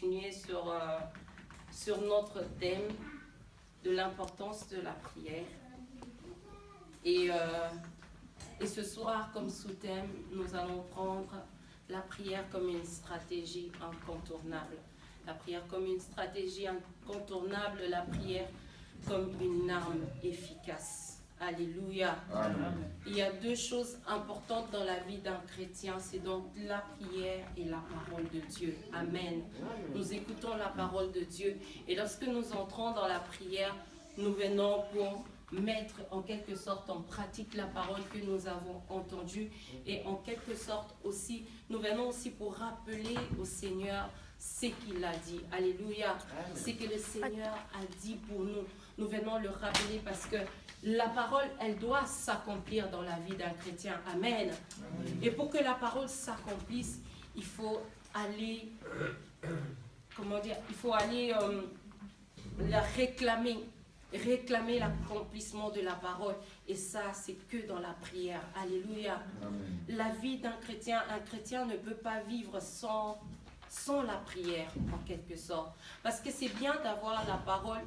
continuer sur notre thème de l'importance de la prière. Et ce soir, comme sous-thème, nous allons prendre la prière comme une stratégie incontournable. La prière comme une stratégie incontournable, la prière comme une arme efficace. Alléluia. Amen. Il y a deux choses importantes dans la vie d'un chrétien, c'est donc la prière et la parole de Dieu. Amen. Nous écoutons la parole de Dieu et lorsque nous entrons dans la prière, nous venons pour mettre en quelque sorte en pratique la parole que nous avons entendue et en quelque sorte aussi, nous venons aussi pour rappeler au Seigneur ce qu'il a dit. Alléluia. Ce que le Seigneur a dit pour nous. Nous venons le rappeler parce que la parole, elle doit s'accomplir dans la vie d'un chrétien. Amen. Et pour que la parole s'accomplisse, il faut aller, il faut aller la réclamer l'accomplissement de la parole. Et ça, c'est que dans la prière. Alléluia. Amen. La vie d'un chrétien, un chrétien ne peut pas vivre sans la prière, en quelque sorte. Parce que c'est bien d'avoir la parole,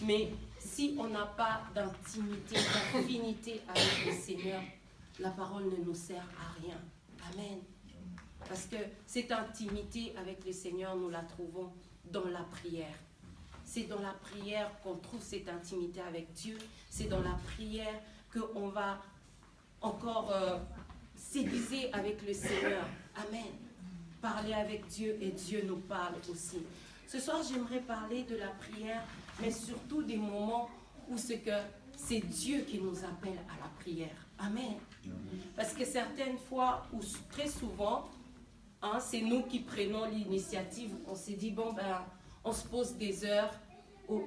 mais si on n'a pas d'intimité, d'affinité avec le Seigneur, la parole ne nous sert à rien. Amen. Parce que cette intimité avec le Seigneur, nous la trouvons dans la prière. C'est dans la prière qu'on trouve cette intimité avec Dieu. C'est dans la prière qu'on va encore s'aiguiser avec le Seigneur. Amen. Parler avec Dieu et Dieu nous parle aussi. Ce soir, j'aimerais parler de la prière, mais surtout des moments où c'est Dieu qui nous appelle à la prière. Amen. Parce que certaines fois, ou très souvent, c'est nous qui prenons l'initiative. On s'est dit, on se pose des heures.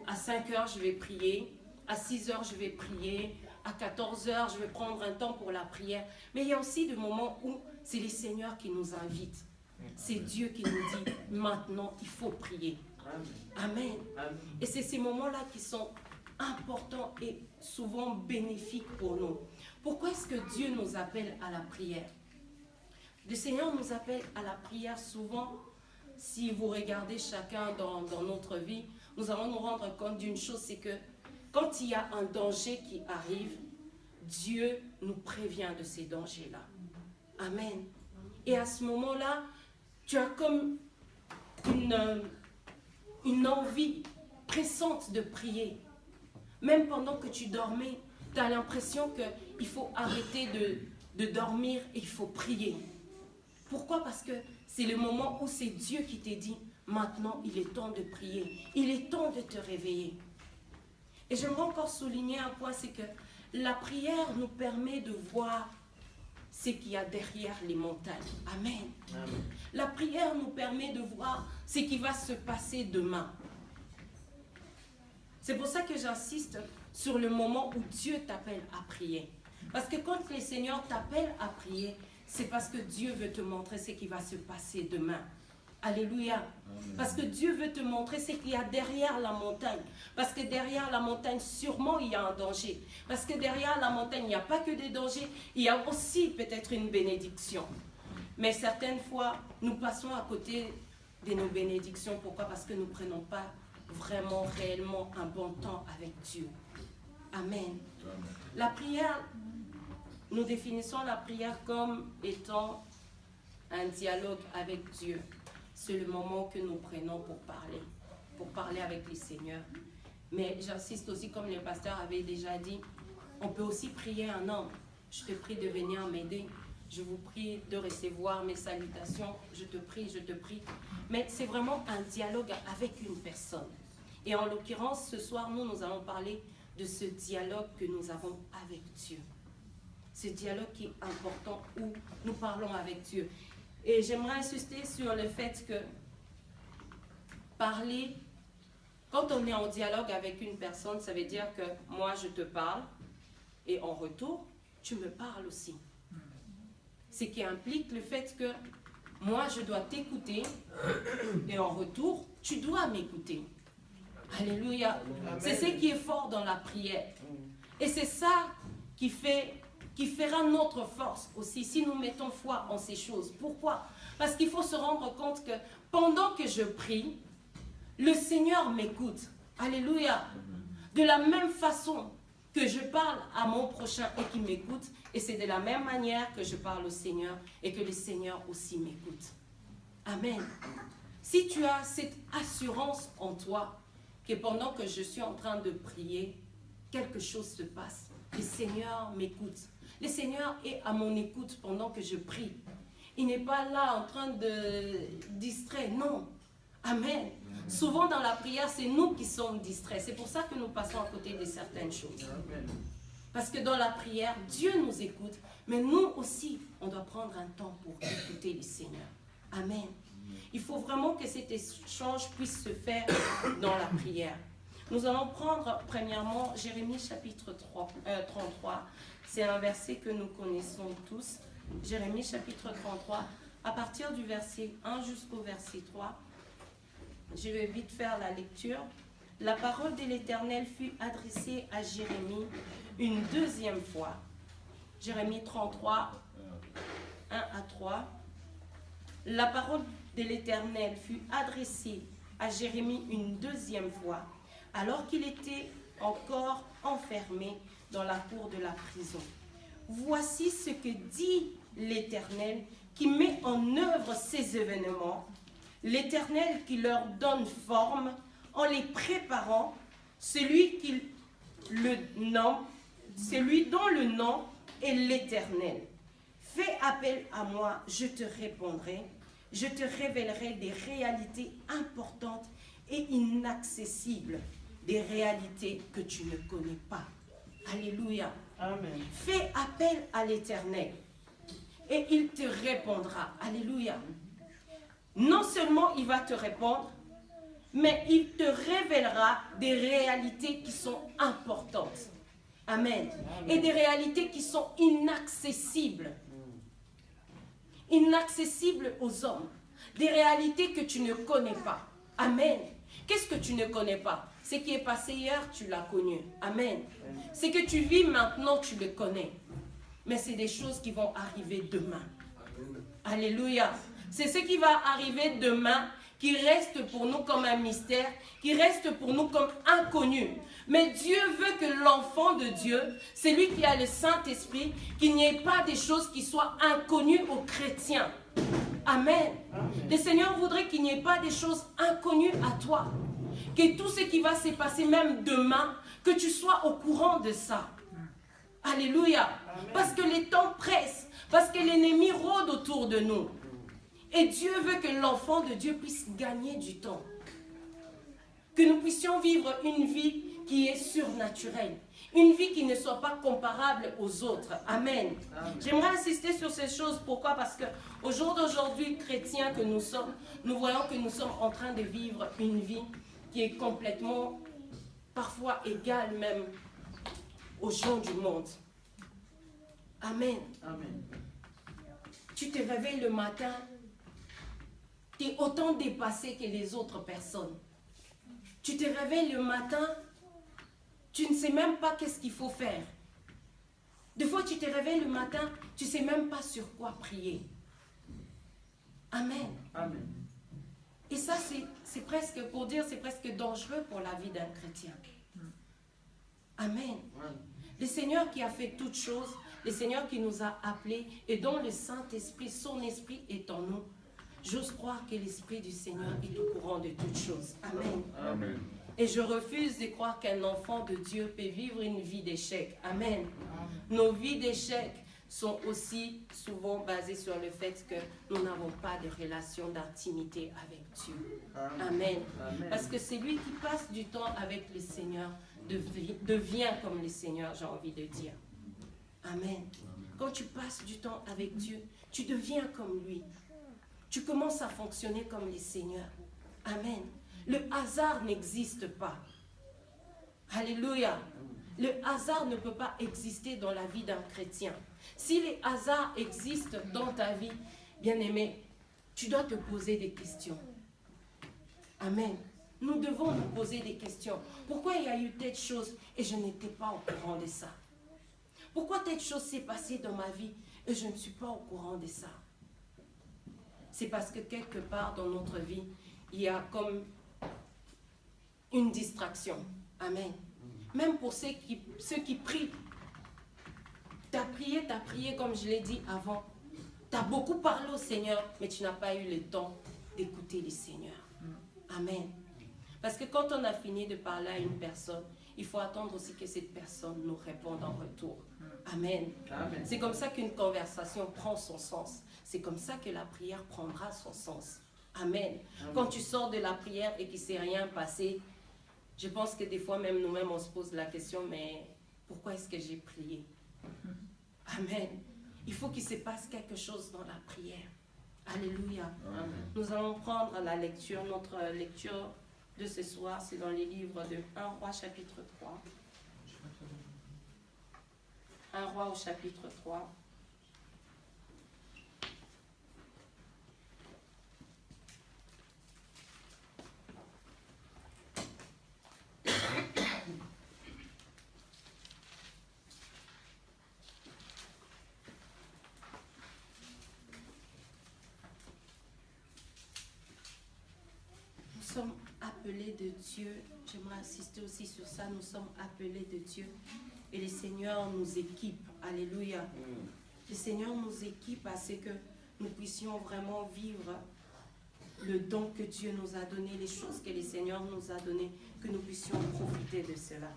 À 5 heures, je vais prier. À 6 heures, je vais prier. À 14 heures, je vais prendre un temps pour la prière. Mais il y a aussi des moments où c'est le Seigneur qui nous invite. C'est Dieu qui nous dit, maintenant, il faut prier. Amen. Et c'est ces moments-là qui sont importants et souvent bénéfiques pour nous. Pourquoi est-ce que Dieu nous appelle à la prière? Le Seigneur nous appelle à la prière souvent. Si vous regardez chacun dans notre vie, nous allons nous rendre compte d'une chose, c'est que quand il y a un danger qui arrive, Dieu nous prévient de ces dangers-là. Amen. Et à ce moment-là, tu as comme une envie pressante de prier. Même pendant que tu dormais, tu as l'impression qu'il faut arrêter de dormir et il faut prier. Pourquoi? Parce que c'est le moment où c'est Dieu qui t'a dit, maintenant il est temps de prier. Il est temps de te réveiller. Et j'aimerais encore souligner un point, c'est que la prière nous permet de voir ce qu'il y a derrière les montagnes. Amen. Amen. La prière nous permet de voir ce qui va se passer demain. C'est pour ça que j'insiste sur le moment où Dieu t'appelle à prier. Parce que quand le Seigneur t'appelle à prier, c'est parce que Dieu veut te montrer ce qui va se passer demain. Alléluia. Amen. Parce que Dieu veut te montrer ce qu'il y a derrière la montagne. Parce que derrière la montagne, sûrement, il y a un danger. Parce que derrière la montagne, il n'y a pas que des dangers, il y a aussi peut-être une bénédiction. Mais certaines fois, nous passons à côté de nos bénédictions. Pourquoi? Parce que nous ne prenons pas vraiment, réellement un bon temps avec Dieu. Amen. La prière, nous définissons la prière comme étant un dialogue avec Dieu. C'est le moment que nous prenons pour parler avec le Seigneur. Mais j'insiste aussi, comme le pasteur avait déjà dit, on peut aussi prier un homme. Je te prie de venir m'aider. Je vous prie de recevoir mes salutations. Je te prie, je te prie. Mais c'est vraiment un dialogue avec une personne. Et en l'occurrence, ce soir, nous allons parler de ce dialogue que nous avons avec Dieu. Ce dialogue qui est important où nous parlons avec Dieu. Et j'aimerais insister sur le fait que parler, quand on est en dialogue avec une personne, ça veut dire que moi je te parle et en retour, tu me parles aussi. Ce qui implique le fait que moi je dois t'écouter et en retour, tu dois m'écouter. Alléluia. C'est ce qui est fort dans la prière. Et c'est ça qui fera notre force aussi, si nous mettons foi en ces choses. Pourquoi? Parce qu'il faut se rendre compte que pendant que je prie, Le Seigneur m'écoute. Alléluia. De la même façon que je parle à mon prochain et qu'il m'écoute, et c'est de la même manière que je parle au Seigneur et que le Seigneur aussi m'écoute. Amen. Si tu as cette assurance en toi, que pendant que je suis en train de prier, quelque chose se passe. Le Seigneur m'écoute. Le Seigneur est à mon écoute pendant que je prie. Il n'est pas là en train de distraire, non. Amen. Souvent dans la prière, c'est nous qui sommes distraits. C'est pour ça que nous passons à côté de certaines choses. Parce que dans la prière, Dieu nous écoute, mais nous aussi, on doit prendre un temps pour écouter le Seigneur. Amen. Il faut vraiment que cet échange puisse se faire dans la prière. Nous allons prendre premièrement Jérémie chapitre 33. C'est un verset que nous connaissons tous. Jérémie chapitre 33, à partir du verset 1 jusqu'au verset 3. Je vais vite faire la lecture. La parole de l'Éternel fut adressée à Jérémie une deuxième fois. Jérémie 33, 1 à 3. La parole de l'Éternel fut adressée à Jérémie une deuxième fois, alors qu'il était encore enfermé dans la cour de la prison. Voici ce que dit l'Éternel qui met en œuvre ces événements, l'Éternel qui leur donne forme en les préparant, celui dont le nom est l'Éternel. Fais appel à moi, je te répondrai, je te révélerai des réalités importantes et inaccessibles, des réalités que tu ne connais pas. Alléluia. Amen. Fais appel à l'Éternel et il te répondra. Alléluia. Non seulement il va te répondre, mais il te révélera des réalités qui sont importantes. Amen. Et des réalités qui sont inaccessibles. Inaccessibles aux hommes. Des réalités que tu ne connais pas. Amen. Qu'est-ce que tu ne connais pas? Ce qui est passé hier, tu l'as connu. Amen. Ce que tu vis maintenant, tu le connais. Mais c'est des choses qui vont arriver demain. Alléluia. C'est ce qui va arriver demain qui reste pour nous comme un mystère, qui reste pour nous comme inconnu. Mais Dieu veut que l'enfant de Dieu, celui qui a le Saint-Esprit, qu'il n'y ait pas des choses qui soient inconnues aux chrétiens. Amen. Le Seigneur voudrait qu'il n'y ait pas des choses inconnues à toi. Que tout ce qui va se passer même demain, que tu sois au courant de ça. Alléluia. Parce que les temps pressent, parce que l'ennemi rôde autour de nous. Et Dieu veut que l'enfant de Dieu puisse gagner du temps. Que nous puissions vivre une vie qui est surnaturelle. Une vie qui ne soit pas comparable aux autres. Amen. J'aimerais insister sur ces choses. Pourquoi? Parce qu'au jour d'aujourd'hui, chrétiens que nous sommes, nous voyons que nous sommes en train de vivre une vie qui est complètement, parfois égale même aux gens du monde. Amen. Amen. Tu te réveilles le matin, tu es autant dépassé que les autres personnes. Tu te réveilles le matin, tu ne sais même pas qu'est-ce qu'il faut faire. Des fois, tu te réveilles le matin, tu ne sais même pas sur quoi prier. Amen. Amen. Et ça, c'est presque, pour dire, c'est presque dangereux pour la vie d'un chrétien. Amen. Le Seigneur qui a fait toutes choses, le Seigneur qui nous a appelés et dont le Saint-Esprit, son esprit est en nous. J'ose croire que l'Esprit du Seigneur est au courant de toutes choses. Amen. Amen. Et je refuse de croire qu'un enfant de Dieu peut vivre une vie d'échec. Amen. Nos vies d'échec sont aussi souvent basées sur le fait que nous n'avons pas de relation d'intimité avec Dieu. Amen. Amen. Parce que c'est lui qui passe du temps avec le Seigneur devient comme le Seigneur, j'ai envie de dire. Amen. Quand tu passes du temps avec Dieu, tu deviens comme lui. Tu commences à fonctionner comme le Seigneur. Amen. Le hasard n'existe pas. Alléluia. Le hasard ne peut pas exister dans la vie d'un chrétien. Si les hasards existent dans ta vie, bien-aimé, tu dois te poser des questions. Amen. Nous devons nous poser des questions. Pourquoi il y a eu telle chose et je n'étais pas au courant de ça? Pourquoi telle chose s'est passée dans ma vie et je ne suis pas au courant de ça? C'est parce que quelque part dans notre vie, il y a comme une distraction. Amen. Même pour ceux qui prient. Tu as prié comme je l'ai dit avant. Tu as beaucoup parlé au Seigneur, mais tu n'as pas eu le temps d'écouter le Seigneur. Amen. Parce que quand on a fini de parler à une personne, il faut attendre aussi que cette personne nous réponde en retour. Amen. Amen. C'est comme ça qu'une conversation prend son sens. C'est comme ça que la prière prendra son sens. Amen. Amen. Quand tu sors de la prière et qu'il ne s'est rien passé, je pense que des fois même nous-mêmes on se pose la question, mais pourquoi est-ce que j'ai prié? Amen. Il faut qu'il se passe quelque chose dans la prière. Alléluia. Amen. Nous allons prendre la lecture, notre lecture de ce soir, c'est dans les livres de 1 Roi chapitre 3. 1 Roi au chapitre 3. Nous sommes appelés de Dieu. J'aimerais insister aussi sur ça. Nous sommes appelés de Dieu. Et le Seigneur nous équipe. Alléluia. Le Seigneur nous équipe à ce que nous puissions vraiment vivre le don que Dieu nous a donné, les choses que le Seigneur nous a données, que nous puissions profiter de cela.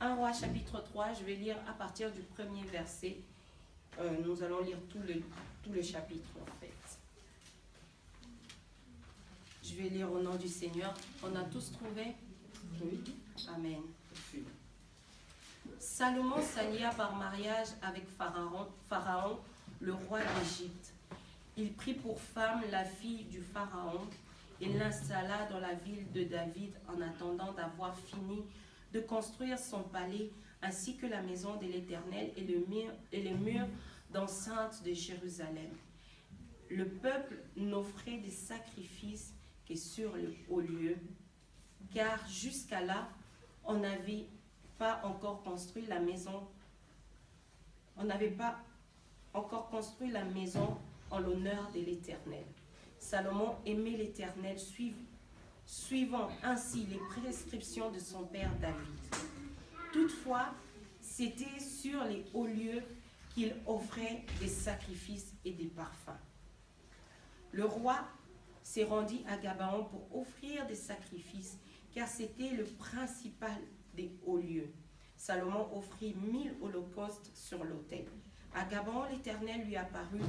1 Roi chapitre 3, je vais lire à partir du premier verset. Nous allons lire tout le chapitre en fait. Je vais lire au nom du Seigneur. On a tous trouvé? Oui. Amen. Salomon s'allia par mariage avec Pharaon, le roi d'Égypte. Il prit pour femme la fille du Pharaon et l'installa dans la ville de David en attendant d'avoir fini de construire son palais ainsi que la maison de l'Éternel et les murs d'enceinte de Jérusalem. Le peuple n'offrait des sacrifices que sur le haut lieu, car jusqu'à là, on n'avait pas encore construit la maison. On n'avait pas encore construit la maison en l'honneur de l'Éternel. Salomon aimait l'Éternel, suivant ainsi les prescriptions de son père David. Toutefois, c'était sur les hauts lieux qu'il offrait des sacrifices et des parfums. Le roi s'est rendu à Gabaon pour offrir des sacrifices, car c'était le principal des hauts lieux. Salomon offrit 1000 holocaustes sur l'autel. À Gabaon, l'Éternel lui apparut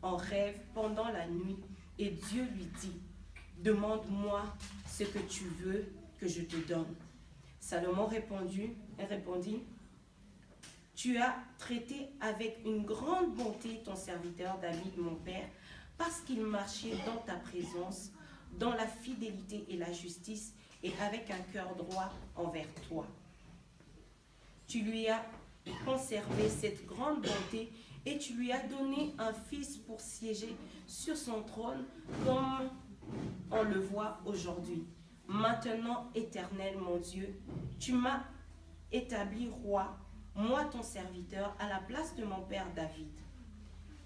en rêve pendant la nuit, et Dieu lui dit, « Demande-moi ce que tu veux que je te donne. » Salomon répondit, « Tu as traité avec une grande bonté ton serviteur David, mon père, parce qu'il marchait dans ta présence, dans la fidélité et la justice, et avec un cœur droit envers toi. Tu lui as conservé cette grande bonté, et tu lui as donné un fils pour siéger sur son trône, comme on le voit aujourd'hui. Maintenant, Éternel, mon Dieu, tu m'as établi roi, moi ton serviteur, à la place de mon père David.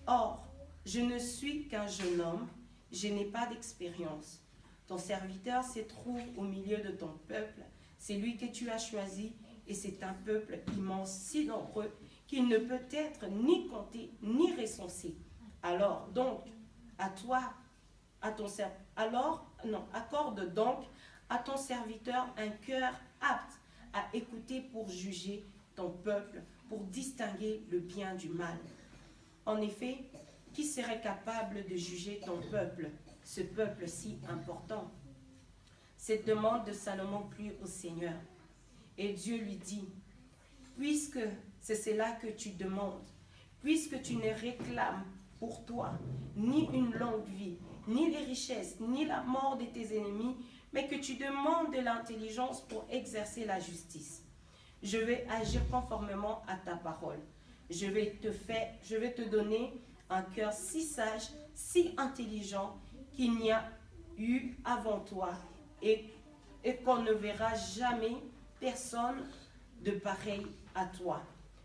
Or, je ne suis qu'un jeune homme, je n'ai pas d'expérience. Ton serviteur se trouve au milieu de ton peuple, c'est lui que tu as choisi, et c'est un peuple immense, si nombreux, qu'il ne peut être ni compté, ni recensé. Alors, donc, accorde donc à ton serviteur un cœur apte à écouter pour juger ton peuple, pour distinguer le bien du mal. En effet, qui serait capable de juger ton peuple, ce peuple si important? Cette demande de Salomon plut au Seigneur. Et Dieu lui dit, puisque c'est cela que tu demandes, puisque tu ne réclames pour toi ni une longue vie, ni les richesses, ni la mort de tes ennemis, mais que tu demandes de l'intelligence pour exercer la justice, je vais agir conformément à ta parole. Je vais te donner un cœur si sage, si intelligent qu'il n'y a eu avant toi et qu'on ne verra jamais personne de pareil à toi.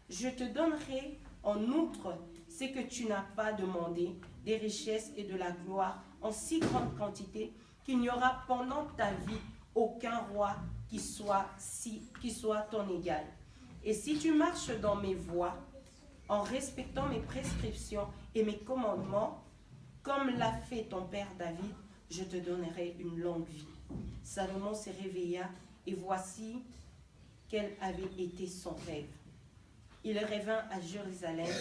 Je te donnerai en outre ce que tu n'as pas demandé, des richesses et de la gloire en si grande quantité qu'il n'y aura pendant ta vie aucun roi qui soit ton égal. Et si tu marches dans mes voies, en respectant mes prescriptions et mes commandements, comme l'a fait ton père David, je te donnerai une longue vie. Salomon se réveilla et voici quel avait été son rêve. Il revint à Jérusalem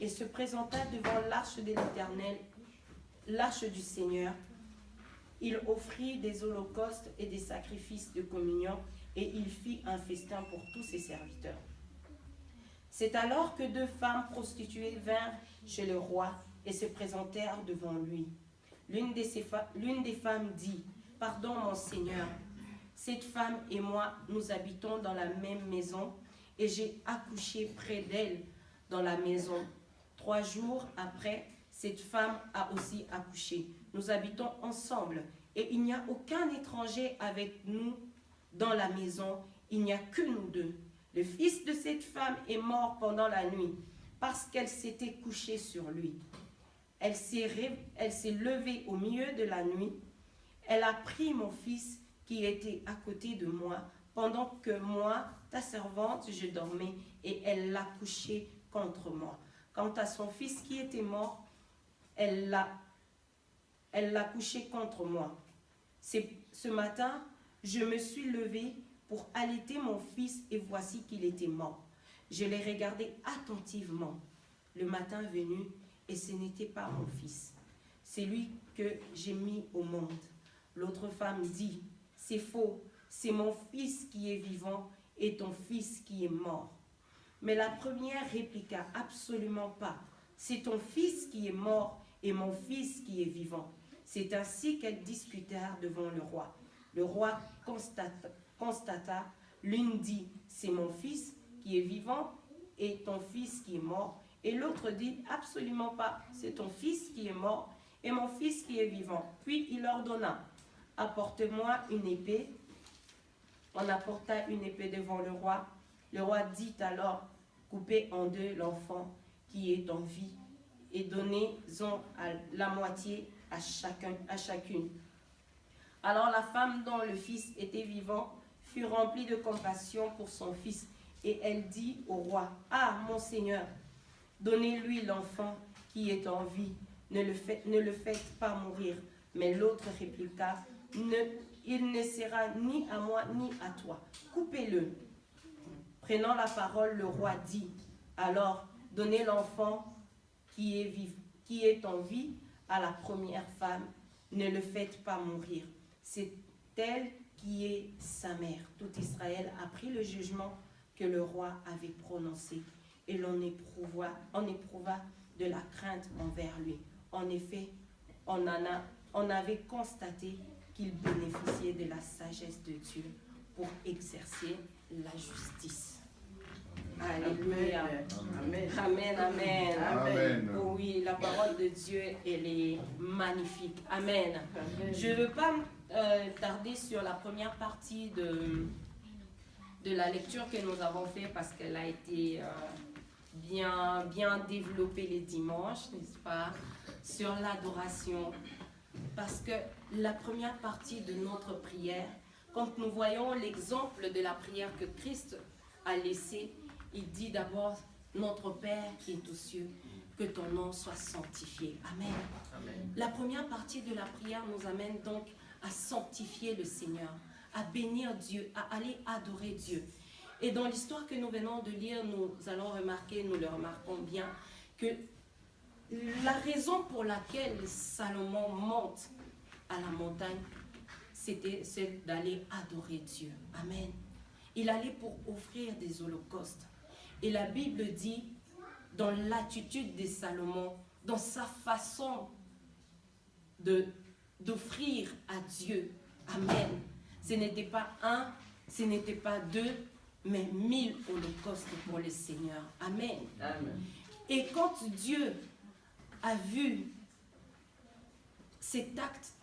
et se présenta devant l'arche de l'Éternel, l'arche du Seigneur. Il offrit des holocaustes et des sacrifices de communion et il fit un festin pour tous ses serviteurs. C'est alors que 2 femmes prostituées vinrent chez le roi et se présentèrent devant lui. L'une des femmes dit, « Pardon, mon Seigneur, cette femme et moi, nous habitons dans la même maison et j'ai accouché près d'elle dans la maison. 3 jours après, cette femme a aussi accouché. Nous habitons ensemble et il n'y a aucun étranger avec nous dans la maison. Il n'y a que nous deux. Le fils de cette femme est mort pendant la nuit parce qu'elle s'était couchée sur lui. Elle s'est levée au milieu de la nuit. Elle a pris mon fils qui était à côté de moi pendant que moi, ta servante, je dormais et elle l'a couché contre moi. Quant à son fils qui était mort, elle l'a couché contre moi. Ce matin, je me suis levée pour allaiter mon fils et voici qu'il était mort. Je l'ai regardé attentivement. Le matin venu, et ce n'était pas mon fils. C'est lui que j'ai mis au monde. L'autre femme dit, c'est faux, c'est mon fils qui est vivant et ton fils qui est mort. Mais la première répliqua, absolument pas. C'est ton fils qui est mort et mon fils qui est vivant. C'est ainsi qu'elles discutèrent devant le roi. Le roi constata, l'une dit, c'est mon fils qui est vivant et ton fils qui est mort. Et l'autre dit, absolument pas, c'est ton fils qui est mort et mon fils qui est vivant. Puis il ordonna, apporte-moi une épée. On apporta une épée devant le roi. Le roi dit alors, coupez en deux l'enfant qui est en vie et donnez-en la moitié à chacune. Alors la femme dont le fils était vivant fut remplie de compassion pour son fils et elle dit au roi, ah mon Seigneur, donnez-lui l'enfant qui est en vie, ne le faites pas mourir. Mais l'autre répliqua, il ne sera ni à moi ni à toi, coupez-le. Prenant la parole, le roi dit, alors donnez l'enfant qui est en vie à la première femme, ne le faites pas mourir. C'est elle qui est sa mère. Tout Israël a pris le jugement que le roi avait prononcé et l'on éprouva de la crainte envers lui. En effet, on avait constaté qu'il bénéficiait de la sagesse de Dieu pour exercer la justice. Alléluia. Amen. Amen. Amen. Amen. Oh oui, la parole de Dieu, elle est magnifique. Amen. Amen. Je ne veux pas tarder sur la première partie de la lecture que nous avons faite parce qu'elle a été bien développée les dimanches, n'est-ce pas, sur l'adoration. Parce que la première partie de notre prière, quand nous voyons l'exemple de la prière que Christ a laissée, il dit d'abord, notre Père qui est aux cieux, que ton nom soit sanctifié. Amen. Amen. La première partie de la prière nous amène donc à sanctifier le Seigneur, à bénir Dieu, à aller adorer Dieu. Et dans l'histoire que nous venons de lire, nous allons remarquer, nous le remarquons bien, que la raison pour laquelle Salomon monte à la montagne, c'est d'aller adorer Dieu. Amen. Il allait pour offrir des holocaustes. Et la Bible dit, dans l'attitude de Salomon, dans sa façon d'offrir à Dieu, amen. Ce n'était pas un, ce n'était pas deux, mais 1000 holocaustes pour le Seigneur. Amen. Amen. Et quand Dieu a vu cet acte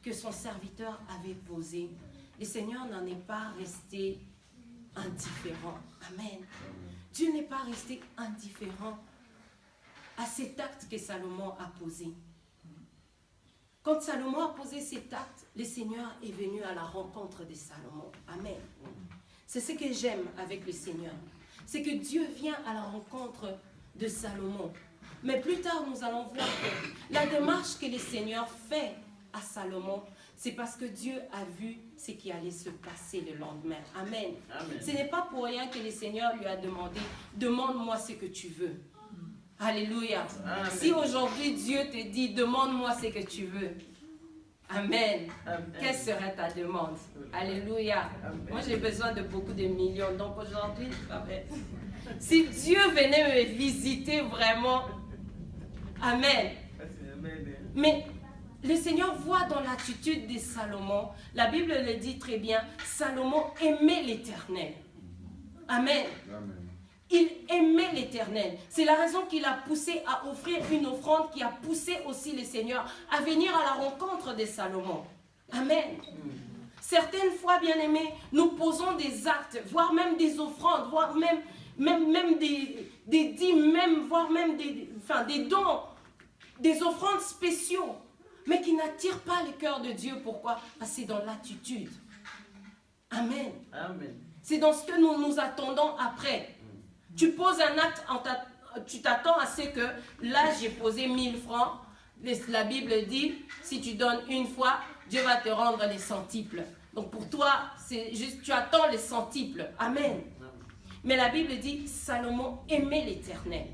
que son serviteur avait posé, le Seigneur n'en est pas resté indifférent. Amen. Dieu n'est pas resté indifférent à cet acte que Salomon a posé. Quand Salomon a posé cet acte, le Seigneur est venu à la rencontre de Salomon. Amen. C'est ce que j'aime avec le Seigneur. C'est que Dieu vient à la rencontre de Salomon. Mais plus tard, nous allons voir que la démarche que le Seigneur fait à Salomon, c'est parce que Dieu a vu ce qui allait se passer le lendemain. Amen. Amen. Ce n'est pas pour rien que le Seigneur lui a demandé, demande-moi ce que tu veux. Alléluia. Amen. Si aujourd'hui Dieu te dit, demande-moi ce que tu veux. Amen. Amen. Quelle serait ta demande? Alléluia. Amen. Moi, j'ai besoin de beaucoup de millions. Donc aujourd'hui, amen. Si Dieu venait me visiter vraiment, amen. Mais le Seigneur voit dans l'attitude de Salomon, la Bible le dit très bien, Salomon aimait l'Éternel. Amen. Amen. Il aimait l'Éternel. C'est la raison qu'il a poussé à offrir une offrande, qui a poussé aussi le Seigneur à venir à la rencontre de Salomon. Amen. Certaines fois, bien-aimés, nous posons des actes, voire même des offrandes, voire même des dîmes, voire même des dons, des offrandes spéciaux, mais qui n'attirent pas le cœur de Dieu. Pourquoi? Parce que c'est dans l'attitude. Amen. Amen. C'est dans ce que nous nous attendons après. Tu poses un acte, tu t'attends à ce que, là j'ai posé 1000 francs, la Bible dit, si tu donnes une fois, Dieu va te rendre les centiples. Donc pour toi, c'est juste, tu attends les centiples. Amen. Mais la Bible dit, Salomon aimait l'Éternel.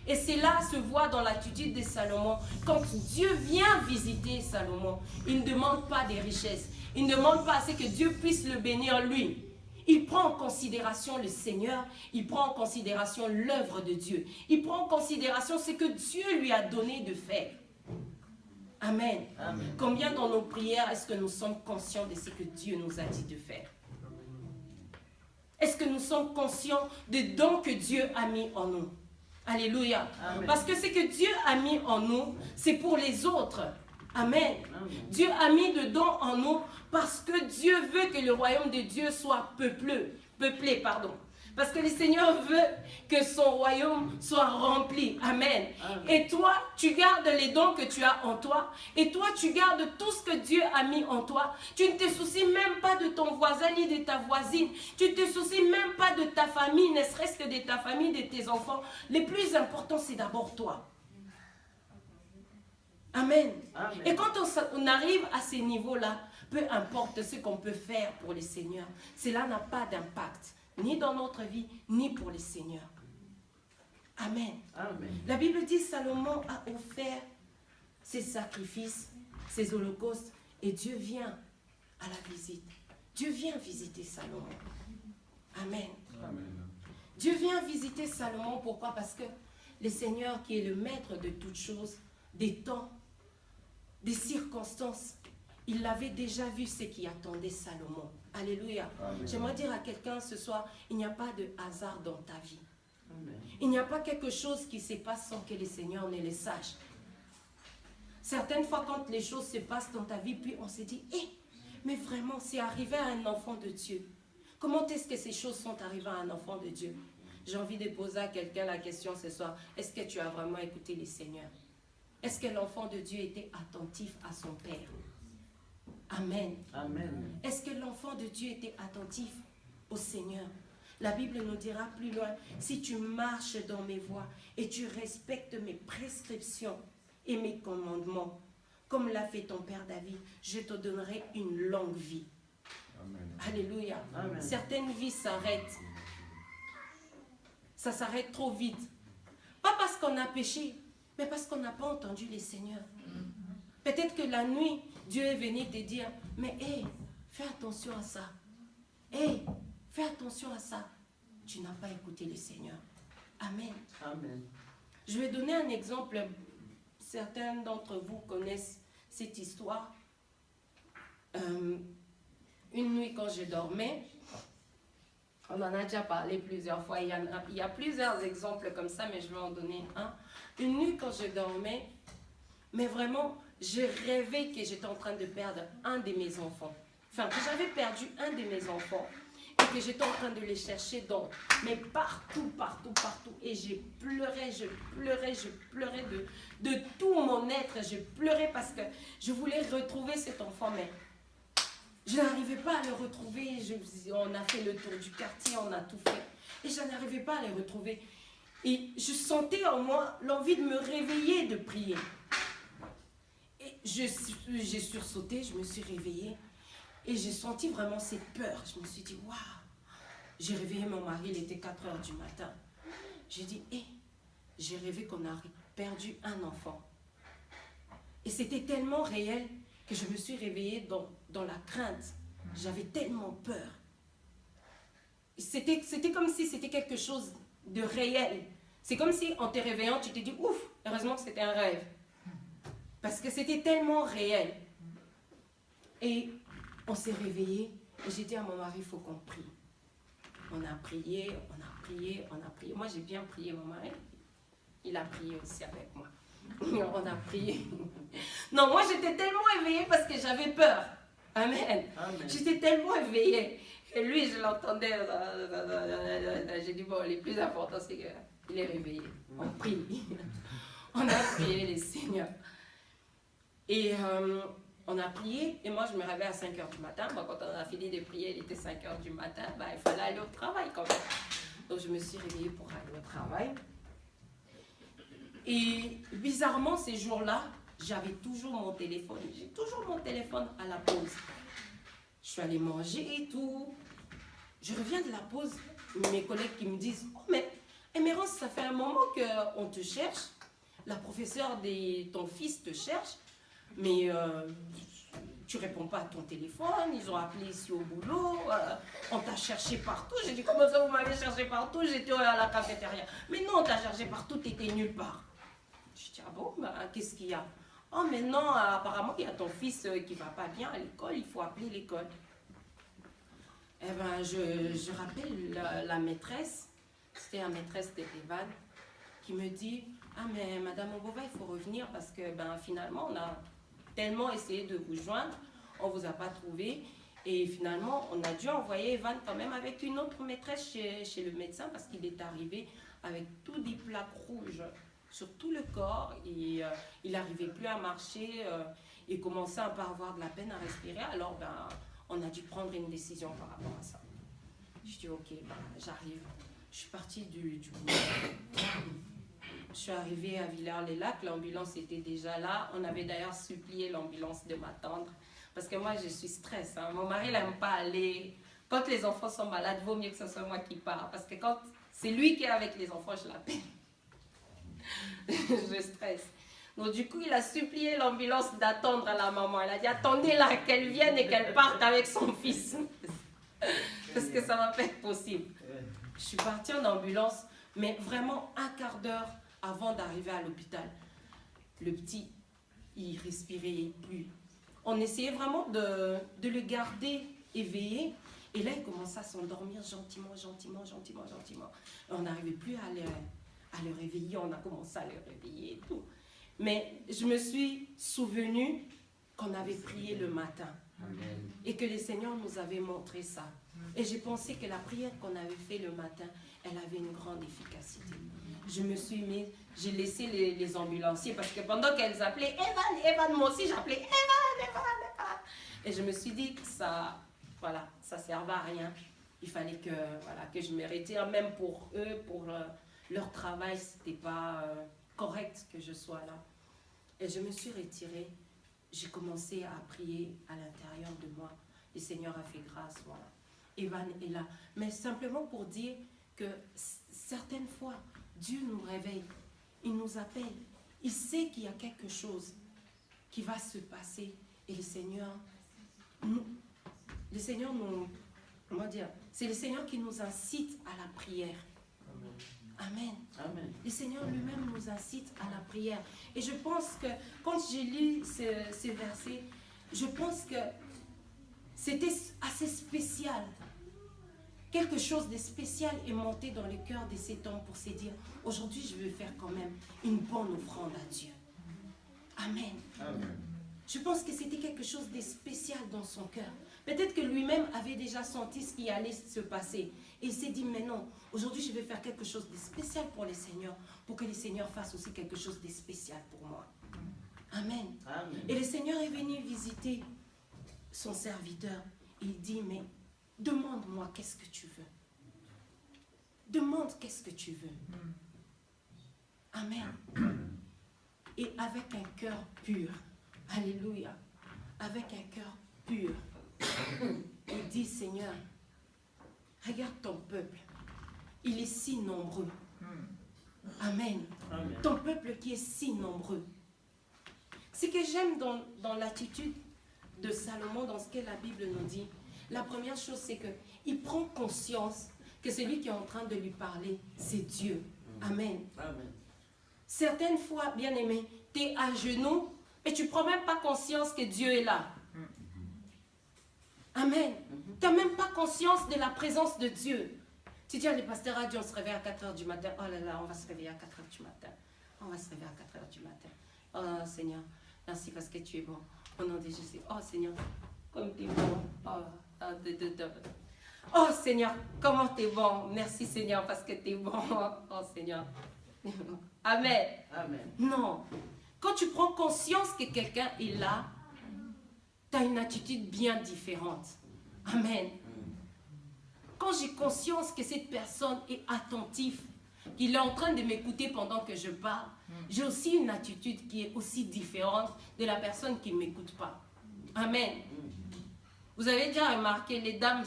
Et cela se voit dans l'attitude de Salomon. Quand Dieu vient visiter Salomon, il ne demande pas des richesses. Il ne demande pas à ce que Dieu puisse le bénir lui. Il prend en considération le Seigneur, il prend en considération l'œuvre de Dieu. Il prend en considération ce que Dieu lui a donné de faire. Amen. Amen. Combien dans nos prières est-ce que nous sommes conscients de ce que Dieu nous a dit de faire? Est-ce que nous sommes conscients des dons que Dieu a mis en nous? Alléluia. Amen. Parce que ce que Dieu a mis en nous, c'est pour les autres. Amen. Amen. Dieu a mis de dons en nous parce que Dieu veut que le royaume de Dieu soit peuplé. Parce que le Seigneur veut que son royaume soit rempli. Amen. Amen. Et toi, tu gardes les dons que tu as en toi. Et toi, tu gardes tout ce que Dieu a mis en toi. Tu ne te soucies même pas de ton voisin ni de ta voisine. Tu ne te soucies même pas de ta famille, ne serait-ce que de ta famille, de tes enfants. Le plus important, c'est d'abord toi. Amen. Amen. Et quand on arrive à ces niveaux-là, peu importe ce qu'on peut faire pour le Seigneur, cela n'a pas d'impact, ni dans notre vie, ni pour le Seigneur. Amen. Amen. La Bible dit Salomon a offert ses sacrifices, ses holocaustes, et Dieu vient à la visite. Dieu vient visiter Salomon. Amen. Amen. Dieu vient visiter Salomon, pourquoi? Parce que le Seigneur, qui est le maître de toutes choses, des temps, des circonstances, il avait déjà vu ce qui attendait Salomon. Alléluia. Amen. J'aimerais dire à quelqu'un ce soir, il n'y a pas de hasard dans ta vie. Amen. Il n'y a pas quelque chose qui se passe sans que le Seigneur ne le sache. Certaines fois, quand les choses se passent dans ta vie, puis on se dit, mais vraiment, c'est arrivé à un enfant de Dieu. Comment est-ce que ces choses sont arrivées à un enfant de Dieu? J'ai envie de poser à quelqu'un la question ce soir, est-ce que tu as vraiment écouté le Seigneur? Est-ce que l'enfant de Dieu était attentif à son Père? Amen. Amen. Est-ce que l'enfant de Dieu était attentif au Seigneur? La Bible nous dira plus loin, si tu marches dans mes voies et tu respectes mes prescriptions et mes commandements, comme l'a fait ton Père David, je te donnerai une longue vie. Amen. Alléluia. Amen. Certaines vies s'arrêtent. Ça s'arrête trop vite. Pas parce qu'on a péché, mais parce qu'on n'a pas entendu les Seigneurs. Peut-être que la nuit, Dieu est venu te dire, mais fais attention à ça. Fais attention à ça. Tu n'as pas écouté le Seigneur. Amen. Amen. Je vais donner un exemple. Certains d'entre vous connaissent cette histoire. Une nuit, quand je dormais, on en a déjà parlé plusieurs fois. Il y a plusieurs exemples comme ça, mais je vais en donner un. Une nuit, quand je dormais, mais vraiment, je rêvais que j'étais en train de perdre un de mes enfants. Enfin, que j'avais perdu un de mes enfants. Et que j'étais en train de les chercher mais partout. Et j'ai pleuré, je pleurais de tout mon être. Je pleurais parce que je voulais retrouver cet enfant, mais je n'arrivais pas à le retrouver. On a fait le tour du quartier, on a tout fait. Et je n'arrivais pas à le retrouver. Et je sentais en moi l'envie de me réveiller, de prier. Et j'ai sursauté, je me suis réveillée. Et j'ai senti vraiment cette peur. Je me suis dit, waouh. J'ai réveillé mon mari, il était 4h du matin. J'ai dit, j'ai rêvé qu'on a perdu un enfant. Et c'était tellement réel que je me suis réveillée dans la crainte. J'avais tellement peur. C'était comme si c'était quelque chose de réel. C'est comme si en te réveillant, tu t'es dit, ouf, heureusement que c'était un rêve. Parce que c'était tellement réel. Et on s'est réveillés et j'ai dit à mon mari, il faut qu'on prie. On a prié. Moi, j'ai bien prié, mon mari. Il a prié aussi avec moi. On a prié. Non, moi, j'étais tellement éveillée parce que j'avais peur. Amen. J'étais tellement éveillée. Et lui, je l'entendais. J'ai dit, bon, le plus important, c'est qu'il est réveillé. On prie. On a prié, les seigneurs. Et on a prié. Et moi, je me réveillais à 5h du matin. Bon, quand on a fini de prier, il était 5h du matin. Il fallait aller au travail quand même. Donc, je me suis réveillée pour aller au travail. Et bizarrement, ces jours-là, j'avais toujours mon téléphone. J'ai toujours mon téléphone à la pause. Je suis allée manger et tout. Je reviens de la pause. Mes collègues qui me disent, oh mais Emerence, ça fait un moment qu'on te cherche. La professeure de ton fils te cherche. Mais tu réponds pas à ton téléphone. Ils ont appelé ici au boulot. On t'a cherché partout. J'ai dit, comment ça vous m'avez cherché partout? J'étais à la cafétéria. Mais non, on t'a cherché partout. Tu étais nulle part. Je dis, ah bon, qu'est-ce qu'il y a? Oh, mais non, apparemment, il y a ton fils qui va pas bien à l'école, il faut appeler l'école. Eh bien, je rappelle la maîtresse, c'était la maîtresse d'Evan, qui me dit, ah, mais Madame Obova, il faut revenir parce que finalement, on a tellement essayé de vous joindre, on ne vous a pas trouvé. Et finalement, on a dû envoyer Evan quand même avec une autre maîtresse chez le médecin parce qu'il est arrivé avec tous des plaques rouges sur tout le corps et il n'arrivait plus à marcher, il commençait à pas avoir de la peine à respirer, alors on a dû prendre une décision par rapport à ça. Je dis ok, j'arrive. Je suis partie du boulot. Je suis arrivée à Villars-les-Lacs, l'ambulance était déjà là. On avait d'ailleurs supplié l'ambulance de m'attendre parce que moi je suis stress. Mon mari n'aime pas aller. Quand les enfants sont malades, il vaut mieux que ce soit moi qui pars parce que quand c'est lui qui est avec les enfants, je l'appelle. Je stresse. Donc du coup, il a supplié l'ambulance d'attendre à la maman. Il a dit, attendez-la, qu'elle vienne et qu'elle parte avec son fils. Parce que ça va pas être possible. Je suis partie en ambulance, mais vraiment un quart d'heure avant d'arriver à l'hôpital. Le petit, il respirait plus. On essayait vraiment de le garder éveillé. Et là, il commençait à s'endormir gentiment. On n'arrivait plus à le réveiller, on a commencé à le réveiller et tout. Mais je me suis souvenue qu'on avait prié le matin. Amen. Et que le Seigneur nous avait montré ça. Et j'ai pensé que la prière qu'on avait fait le matin, elle avait une grande efficacité. Je me suis mise, j'ai laissé les ambulanciers parce que pendant qu'elles appelaient Evan, moi aussi j'appelais Evan. Et je me suis dit que ça servait à rien. Il fallait que je me retire, même pour eux, pour leur travail, c'était pas correct que je sois là. Et je me suis retirée. J'ai commencé à prier à l'intérieur de moi. Le Seigneur a fait grâce, voilà. Evan est là. Mais simplement pour dire que certaines fois, Dieu nous réveille. Il nous appelle. Il sait qu'il y a quelque chose qui va se passer. Et le Seigneur c'est le Seigneur qui nous incite à la prière. Amen. Amen. Le Seigneur lui-même nous incite à la prière. Et je pense que quand j'ai lu ces versets, je pense que c'était assez spécial. Quelque chose de spécial est monté dans le cœur de cet homme pour se dire, aujourd'hui je veux faire quand même une bonne offrande à Dieu. Amen. Amen. Je pense que c'était quelque chose de spécial dans son cœur. Peut-être que lui-même avait déjà senti ce qui allait se passer. Et il s'est dit, mais non, aujourd'hui je vais faire quelque chose de spécial pour les seigneurs, pour que les seigneurs fassent aussi quelque chose de spécial pour moi. Amen. Amen. Et le Seigneur est venu visiter son serviteur. Il dit, mais demande-moi qu'est-ce que tu veux. Demande qu'est-ce que tu veux. Amen. Et avec un cœur pur. Alléluia. Avec un cœur pur. Il dit, Seigneur, regarde ton peuple. Il est si nombreux. Amen. Amen. Ton peuple qui est si nombreux. Ce que j'aime dans l'attitude de Salomon, dans ce que la Bible nous dit, la première chose, c'est qu'il prend conscience que celui qui est en train de lui parler, c'est Dieu. Amen. Amen. Certaines fois, bien aimé, tu es à genoux et tu ne prends même pas conscience que Dieu est là. Amen. Tu n'as même pas conscience de la présence de Dieu. Tu dis, les pasteurs, on se réveille à 4 h du matin. Oh là là, on va se réveiller à 4 h du matin. On va se réveiller à 4 h du matin. Oh Seigneur, merci parce que tu es bon. Au nom de Jésus. Oh Seigneur, comme tu es bon. Oh Seigneur, comment tu es bon. Merci Seigneur parce que tu es bon. Oh Seigneur. Amen. Amen. Non. Quand tu prends conscience que quelqu'un est là, tu as une attitude bien différente. Amen. Quand j'ai conscience que cette personne est attentive, qu'il est en train de m'écouter pendant que je parle, j'ai aussi une attitude qui est aussi différente de la personne qui ne m'écoute pas. Amen. Vous avez déjà remarqué, les dames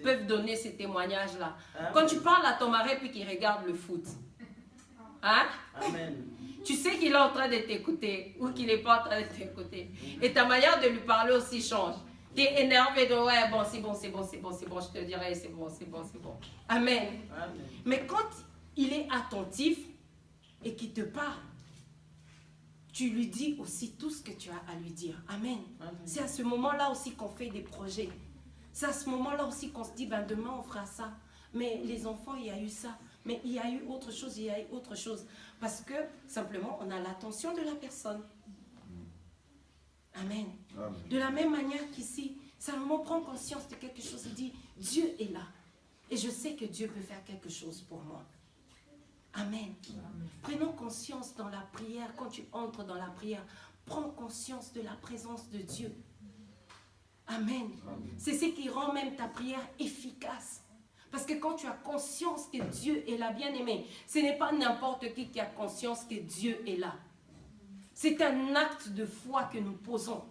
peuvent donner ces témoignages-là. Quand tu parles à ton mari puis qu'il regarde le foot, hein? Amen. Tu sais qu'il est en train de t'écouter ou qu'il n'est pas en train de t'écouter. Et ta manière de lui parler aussi change. Tu es énervé de ouais, bon, c'est bon, je te dirai, c'est bon. Amen. Amen. Mais quand il est attentif et qu'il te parle, tu lui dis aussi tout ce que tu as à lui dire. Amen. Amen. C'est à ce moment-là aussi qu'on fait des projets. C'est à ce moment-là aussi qu'on se dit, ben demain on fera ça. Mais les enfants, il y a eu ça. Mais il y a eu autre chose, Parce que, simplement, on a l'attention de la personne. Amen. Amen. De la même manière qu'ici, Salomon prend conscience de quelque chose. Il dit, Dieu est là. Et je sais que Dieu peut faire quelque chose pour moi. Amen. Prenons conscience dans la prière. Quand tu entres dans la prière, prends conscience de la présence de Dieu. Amen. C'est ce qui rend même ta prière efficace. Parce que quand tu as conscience que Dieu est là, bien aimé, ce n'est pas n'importe qui a conscience que Dieu est là. C'est un acte de foi que nous posons.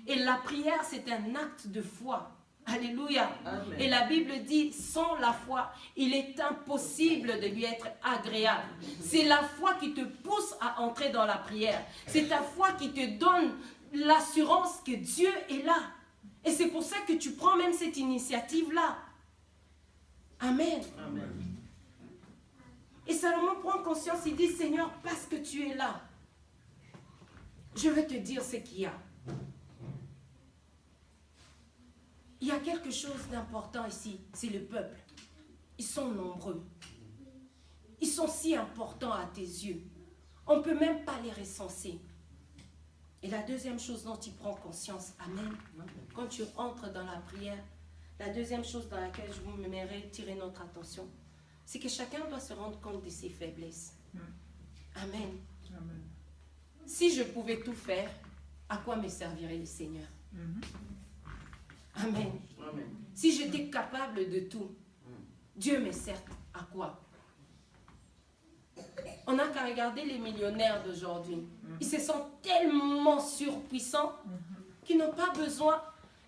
Et la prière, c'est un acte de foi. Alléluia. Amen. Et la Bible dit, sans la foi, il est impossible de lui être agréable. C'est la foi qui te pousse à entrer dans la prière. C'est ta foi qui te donne l'assurance que Dieu est là. Et c'est pour ça que tu prends même cette initiative-là. Amen. Amen. Et Salomon prend conscience, il dit, Seigneur, parce que tu es là, je vais te dire ce qu'il y a. Il y a quelque chose d'important ici, c'est le peuple. Ils sont nombreux. Ils sont si importants à tes yeux. On ne peut même pas les recenser. Et la deuxième chose dont tu prends conscience, amen, quand tu entres dans la prière, la deuxième chose dans laquelle je vous aimerais tirer notre attention, c'est que chacun doit se rendre compte de ses faiblesses. Amen. Amen. Si je pouvais tout faire, à quoi me servirait le Seigneur? Amen. Amen. Si j'étais capable de tout, Dieu me sert à quoi? On n'a qu'à regarder les millionnaires d'aujourd'hui. Ils se sentent tellement surpuissants qu'ils n'ont pas besoin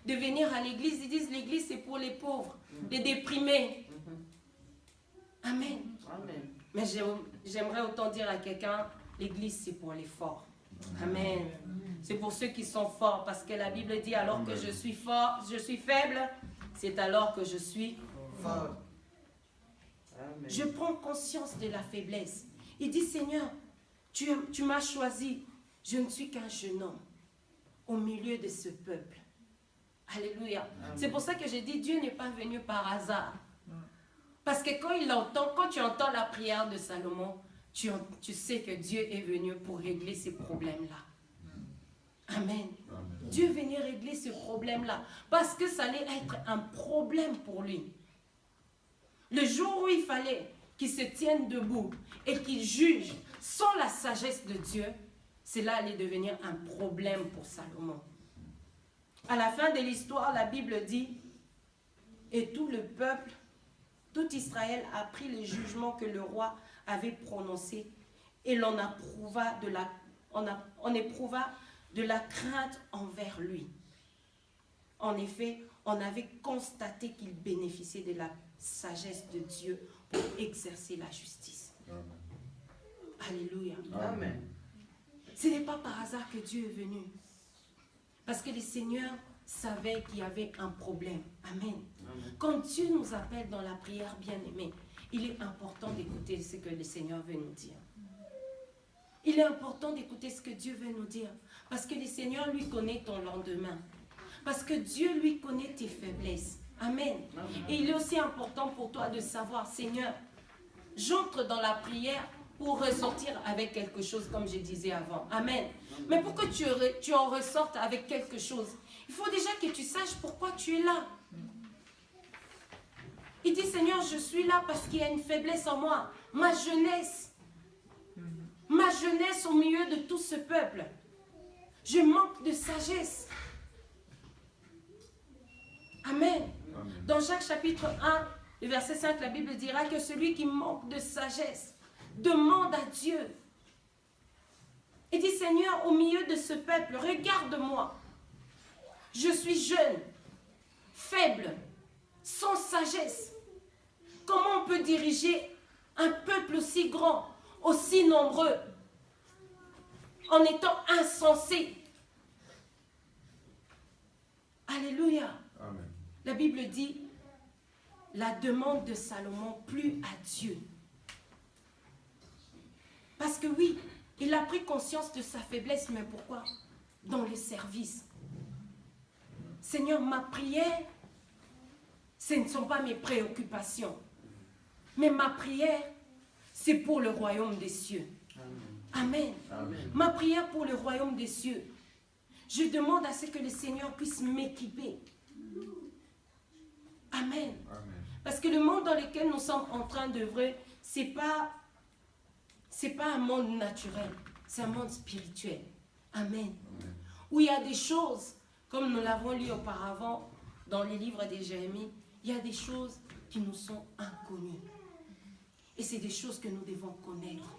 de venir à l'église. Ils disent l'église c'est pour les pauvres, les déprimés. Amen. Amen. Mais j'aimerais autant dire à quelqu'un, l'église c'est pour les forts. Amen. C'est pour ceux qui sont forts, parce que la Bible dit alors que je suis fort, je suis faible, c'est alors que je suis fort. Amen. Je prends conscience de la faiblesse. Il dit, Seigneur, tu m'as choisi. Je ne suis qu'un jeune homme au milieu de ce peuple. Alléluia. C'est pour ça que j'ai dit, Dieu n'est pas venu par hasard. Parce que quand tu entends la prière de Salomon, tu sais que Dieu est venu pour régler ces problèmes-là. Amen. Dieu venait régler ce problème-là parce que ça allait être un problème pour lui. Le jour où il fallait qu'il se tienne debout et qu'il juge sans la sagesse de Dieu, cela allait devenir un problème pour Salomon. À la fin de l'histoire, la Bible dit, et tout le peuple, tout Israël a pris les jugements que le roi avait prononcés et l'on éprouva de la crainte envers lui. En effet, on avait constaté qu'il bénéficiait de la sagesse de Dieu pour exercer la justice. Amen. Alléluia. Amen. Ce n'est pas par hasard que Dieu est venu. Parce que le Seigneur savait qu'il y avait un problème. Amen. Amen. Quand Dieu nous appelle dans la prière, bien-aimée, il est important d'écouter ce que le Seigneur veut nous dire. Il est important d'écouter ce que Dieu veut nous dire. Parce que le Seigneur, lui, connaît ton lendemain. Parce que Dieu, lui, connaît tes faiblesses. Amen. Amen. Et il est aussi important pour toi de savoir, Seigneur, j'entre dans la prière pour ressortir avec quelque chose, comme je disais avant. Amen. Mais pour que tu en ressortes avec quelque chose, il faut déjà que tu saches pourquoi tu es là. Il dit, Seigneur, je suis là parce qu'il y a une faiblesse en moi. Ma jeunesse au milieu de tout ce peuple. Je manque de sagesse. Amen. Amen. Dans Jacques chapitre 1, le verset 5, la Bible dira que celui qui manque de sagesse demande à Dieu. Il dit, Seigneur, au milieu de ce peuple, regarde-moi. Je suis jeune, faible, sans sagesse. Comment on peut diriger un peuple aussi grand, aussi nombreux, en étant insensé? Alléluia. Amen. La Bible dit, la demande de Salomon plut à Dieu. Parce que oui, il a pris conscience de sa faiblesse, mais pourquoi? Dans le service. Seigneur, ma prière, ce ne sont pas mes préoccupations. Mais ma prière, c'est pour le royaume des cieux. Amen. Amen. Ma prière pour le royaume des cieux. Je demande à ce que le Seigneur puisse m'équiper. Amen. Amen. Parce que le monde dans lequel nous sommes en train d'œuvrer, c'est pas un monde naturel, c'est un monde spirituel. Amen. Amen. Où il y a des choses, comme nous l'avons lu auparavant dans les livres de Jérémie, il y a des choses qui nous sont inconnues. Et c'est des choses que nous devons connaître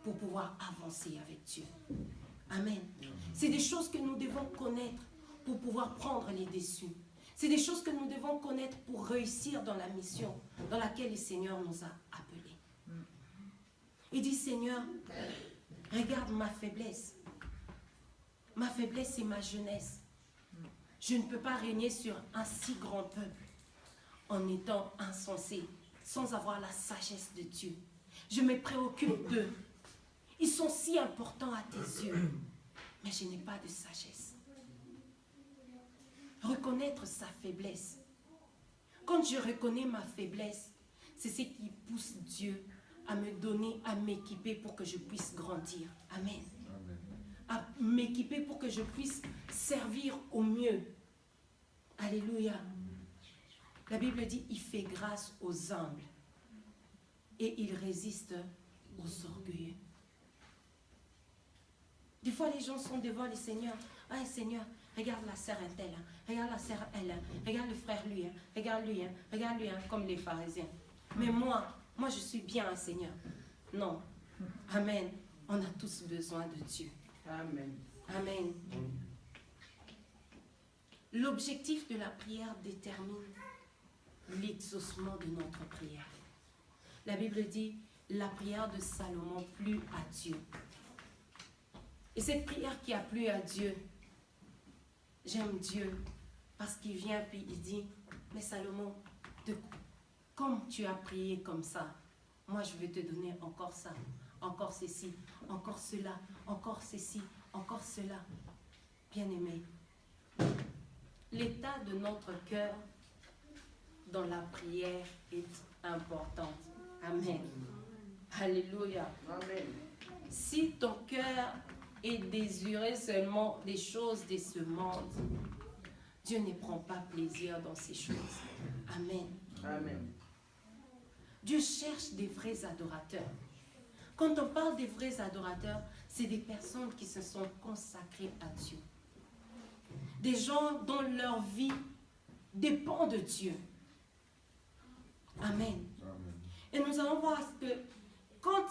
pour pouvoir avancer avec Dieu. Amen. C'est des choses que nous devons connaître pour pouvoir prendre les dessus. C'est des choses que nous devons connaître pour réussir dans la mission dans laquelle le Seigneur nous a appelés. Il dit, Seigneur, regarde ma faiblesse. Ma faiblesse, c'est ma jeunesse. Je ne peux pas régner sur un si grand peuple en étant insensé, sans avoir la sagesse de Dieu. Je me préoccupe d'eux. Ils sont si importants à tes yeux, mais je n'ai pas de sagesse. Reconnaître sa faiblesse. Quand je reconnais ma faiblesse, c'est ce qui pousse Dieu à me donner, à m'équiper pour que je puisse grandir. Amen. Amen. À m'équiper pour que je puisse servir au mieux. Alléluia. La Bible dit, il fait grâce aux humbles et il résiste aux orgueilleux. Des fois, les gens sont devant le Seigneur. Ah, Seigneur, regarde la sœur un tel, hein. Regarde la sœur elle, hein. Regarde le frère lui, hein. Regarde lui, hein. Regarde lui, hein. Comme les pharisiens. Mais moi, je suis bien, hein, Seigneur. Non. Amen. On a tous besoin de Dieu. Amen. Amen. L'objectif de la prière détermine l'exaucement de notre prière. La Bible dit, la prière de Salomon plut à Dieu. Et cette prière qui a plu à Dieu, j'aime Dieu parce qu'il vient puis il dit, mais Salomon, comme tu as prié comme ça, moi je vais te donner encore ça, encore ceci, encore cela, encore ceci, encore cela. Bien-aimé, l'état de notre cœur dans la prière est important. Amen. Alléluia. Amen. Si ton cœur et désirer seulement des choses de ce monde, Dieu ne prend pas plaisir dans ces choses. Amen. Amen. Dieu cherche des vrais adorateurs. Quand on parle des vrais adorateurs, c'est des personnes qui se sont consacrées à Dieu. Des gens dont leur vie dépend de Dieu. Amen. Amen. Et nous allons voir que quand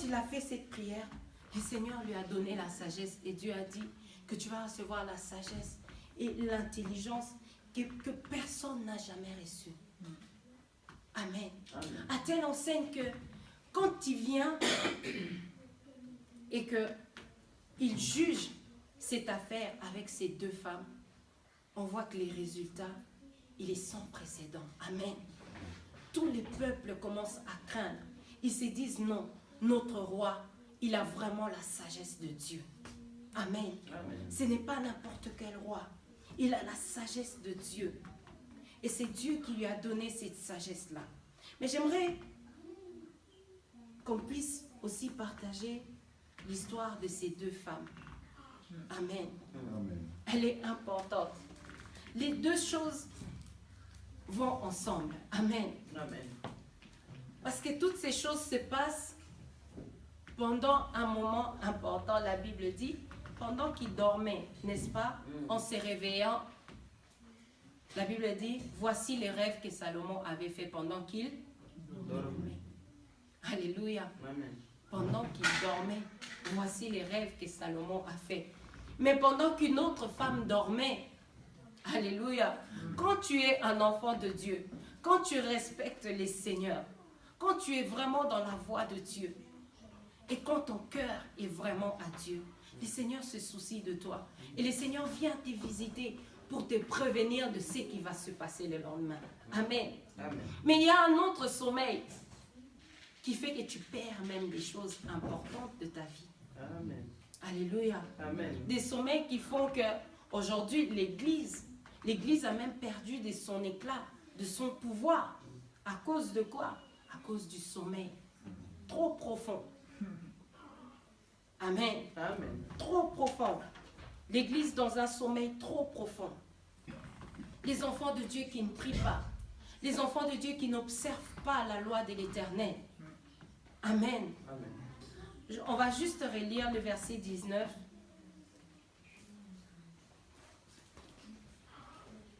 il a fait cette prière, le Seigneur lui a donné la sagesse et Dieu a dit que tu vas recevoir la sagesse et l'intelligence que personne n'a jamais reçue. Amen. Amen. À telle enseigne que quand tu viens et qu'il juge cette affaire avec ces deux femmes, on voit que les résultats, il est sans précédent. Amen. Tous les peuples commencent à craindre. Ils se disent non, notre roi, il a vraiment la sagesse de Dieu. Amen. Amen. Ce n'est pas n'importe quel roi. Il a la sagesse de Dieu. Et c'est Dieu qui lui a donné cette sagesse-là. Mais j'aimerais qu'on puisse aussi partager l'histoire de ces deux femmes. Amen. Amen. Elle est importante. Les deux choses vont ensemble. Amen. Amen. Parce que toutes ces choses se passent pendant un moment important. La Bible dit, pendant qu'ils dormaient, n'est-ce pas? En se réveillant, la Bible dit, voici les rêves que Salomon avait fait pendant qu'il dormait. Alléluia. Amen. Pendant qu'il dormait, voici les rêves que Salomon a fait. Mais pendant qu'une autre femme dormait, alléluia, quand tu es un enfant de Dieu, quand tu respectes les seigneurs, quand tu es vraiment dans la voie de Dieu, et quand ton cœur est vraiment à Dieu, le Seigneur se soucie de toi. Et le Seigneur vient te visiter pour te prévenir de ce qui va se passer le lendemain. Amen. Amen. Mais il y a un autre sommeil qui fait que tu perds même des choses importantes de ta vie. Amen. Alléluia. Amen. Des sommeils qui font que aujourd'hui l'Église a même perdu de son éclat, de son pouvoir. À cause de quoi? À cause du sommeil trop profond. Amen. Amen. Trop profond. L'Église dans un sommeil trop profond. Les enfants de Dieu qui ne prient pas. Les enfants de Dieu qui n'observent pas la loi de l'Éternel. Amen. Amen. On va juste relire le verset 19.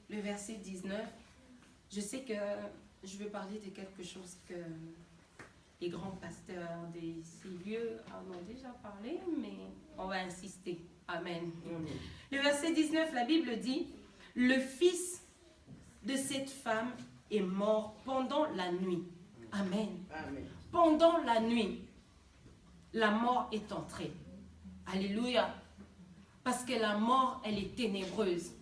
Le verset 19. Je sais que je vais parler de quelque chose que les grands pasteurs de ces lieux en ont déjà parlé, mais on va insister. Amen. Amen. Le verset 19, la Bible dit, « Le fils de cette femme est mort pendant la nuit. » Amen. Amen. Pendant la nuit, la mort est entrée. Alléluia. Parce que la mort, elle est ténébreuse.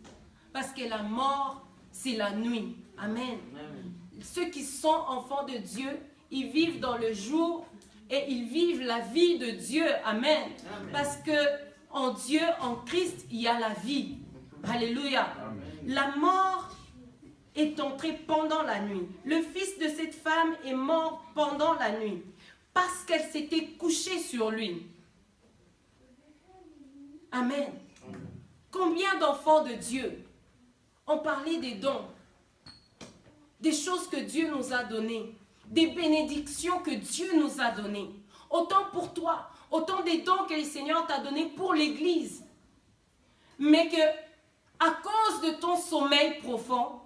Parce que la mort, c'est la nuit. Amen. Amen. Ceux qui sont enfants de Dieu, ils vivent dans le jour et ils vivent la vie de Dieu. Amen. Amen. Parce que en Dieu, en Christ, il y a la vie. Alléluia. Amen. La mort est entrée pendant la nuit. Le fils de cette femme est mort pendant la nuit parce qu'elle s'était couchée sur lui. Amen. Combien d'enfants de Dieu ont parlé des dons, des choses que Dieu nous a données, des bénédictions que Dieu nous a données. Autant pour toi, autant des dons que le Seigneur t'a donnés pour l'Église. Mais que, à cause de ton sommeil profond,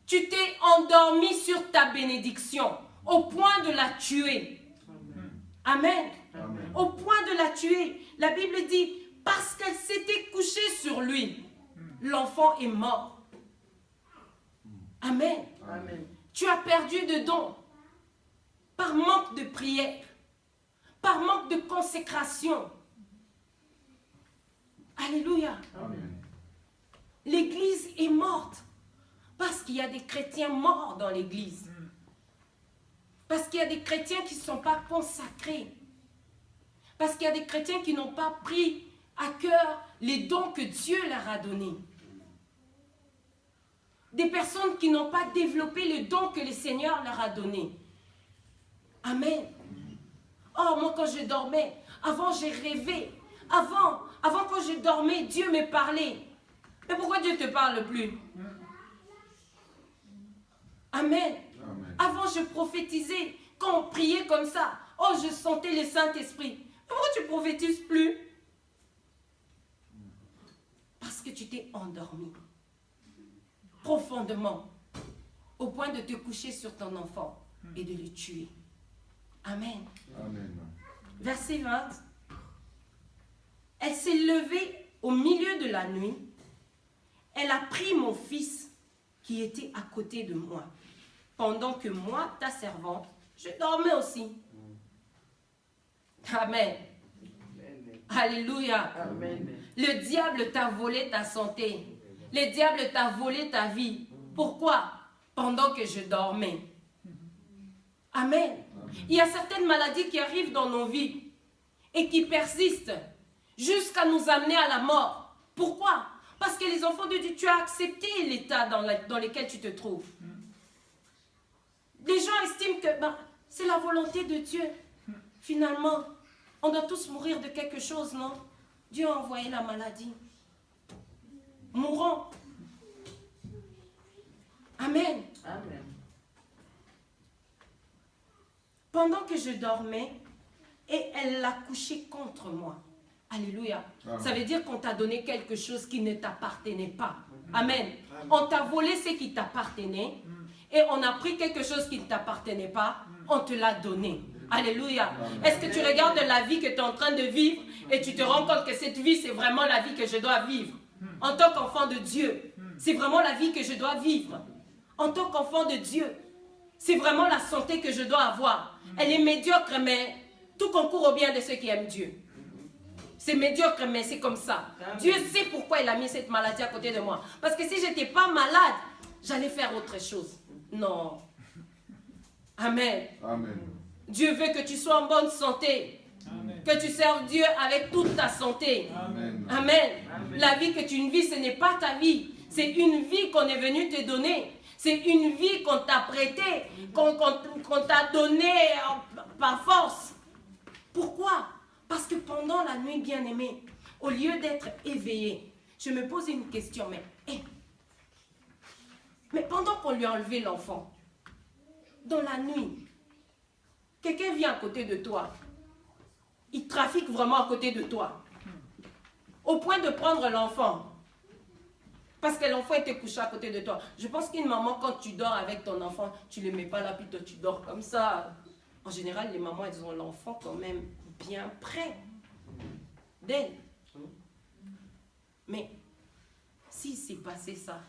tu t'es endormi sur ta bénédiction, au point de la tuer. Amen. Amen. Au point de la tuer. La Bible dit, parce qu'elle s'était couchée sur lui, l'enfant est mort. Amen. Amen. Tu as perdu de dons par manque de prière, par manque de consécration. Alléluia. Amen. L'église est morte parce qu'il y a des chrétiens morts dans l'église. Parce qu'il y a des chrétiens qui ne sont pas consacrés. Parce qu'il y a des chrétiens qui n'ont pas pris à cœur les dons que Dieu leur a donnés. Des personnes qui n'ont pas développé le don que le Seigneur leur a donné. Amen. Oh, moi quand je dormais, Avant, j'ai rêvé. Avant quand je dormais, Dieu me parlait. Mais pourquoi Dieu ne te parle plus? Amen. Amen. Avant, je prophétisais. Quand on priait comme ça, oh, je sentais le Saint-Esprit. Pourquoi tu ne prophétises plus? Parce que tu t'es endormi. Profondément. Au point de te coucher sur ton enfant et de le tuer. Amen. Amen. Verset 20. Elle s'est levée au milieu de la nuit. Elle a pris mon fils qui était à côté de moi. Pendant que moi, ta servante, je dormais aussi. Amen. Alléluia. Amen. Le diable t'a volé ta santé. Le diable t'a volé ta vie. Pourquoi? Pendant que je dormais. Amen. Il y a certaines maladies qui arrivent dans nos vies et qui persistent jusqu'à nous amener à la mort. Pourquoi? Parce que les enfants de Dieu, tu as accepté l'état dans lequel tu te trouves. Les gens estiment que c'est la volonté de Dieu. Finalement, on doit tous mourir de quelque chose, non? Dieu a envoyé la maladie. Mourons. Amen. Amen. Pendant que je dormais, et elle l'a couché contre moi. Alléluia. Amen. Ça veut dire qu'on t'a donné quelque chose qui ne t'appartenait pas. Amen. On t'a volé ce qui t'appartenait et on a pris quelque chose qui ne t'appartenait pas, on te l'a donné. Alléluia. Est-ce que tu regardes la vie que tu es en train de vivre et tu te rends compte que cette vie, c'est vraiment la vie que je dois vivre? En tant qu'enfant de Dieu, c'est vraiment la vie que je dois vivre. En tant qu'enfant de Dieu, c'est vraiment la santé que je dois avoir. Elle est médiocre, mais tout concourt au bien de ceux qui aiment Dieu. C'est médiocre, mais c'est comme ça. Dieu sait pourquoi il a mis cette maladie à côté de moi. Parce que si je n'étais pas malade, j'allais faire autre chose. Non. Amen. Amen. Dieu veut que tu sois en bonne santé. Amen. Que tu serves Dieu avec toute ta santé. Amen. Amen. Amen. La vie que tu vis, ce n'est pas ta vie. C'est une vie qu'on est venu te donner. C'est une vie qu'on t'a prêtée, qu'on t'a donnée par force. Pourquoi? Parce que pendant la nuit, bien-aimé, au lieu d'être éveillé, je me pose une question, mais pendant qu'on lui a enlevé l'enfant, dans la nuit, quelqu'un vient à côté de toi, il trafique vraiment à côté de toi, au point de prendre l'enfant, parce que l'enfant était couché à côté de toi. Je pense qu'une maman, quand tu dors avec ton enfant, tu ne le mets pas là, puis toi tu dors comme ça. En général, les mamans, elles ont l'enfant quand même bien près d'elle. Mais si s'est passé ça,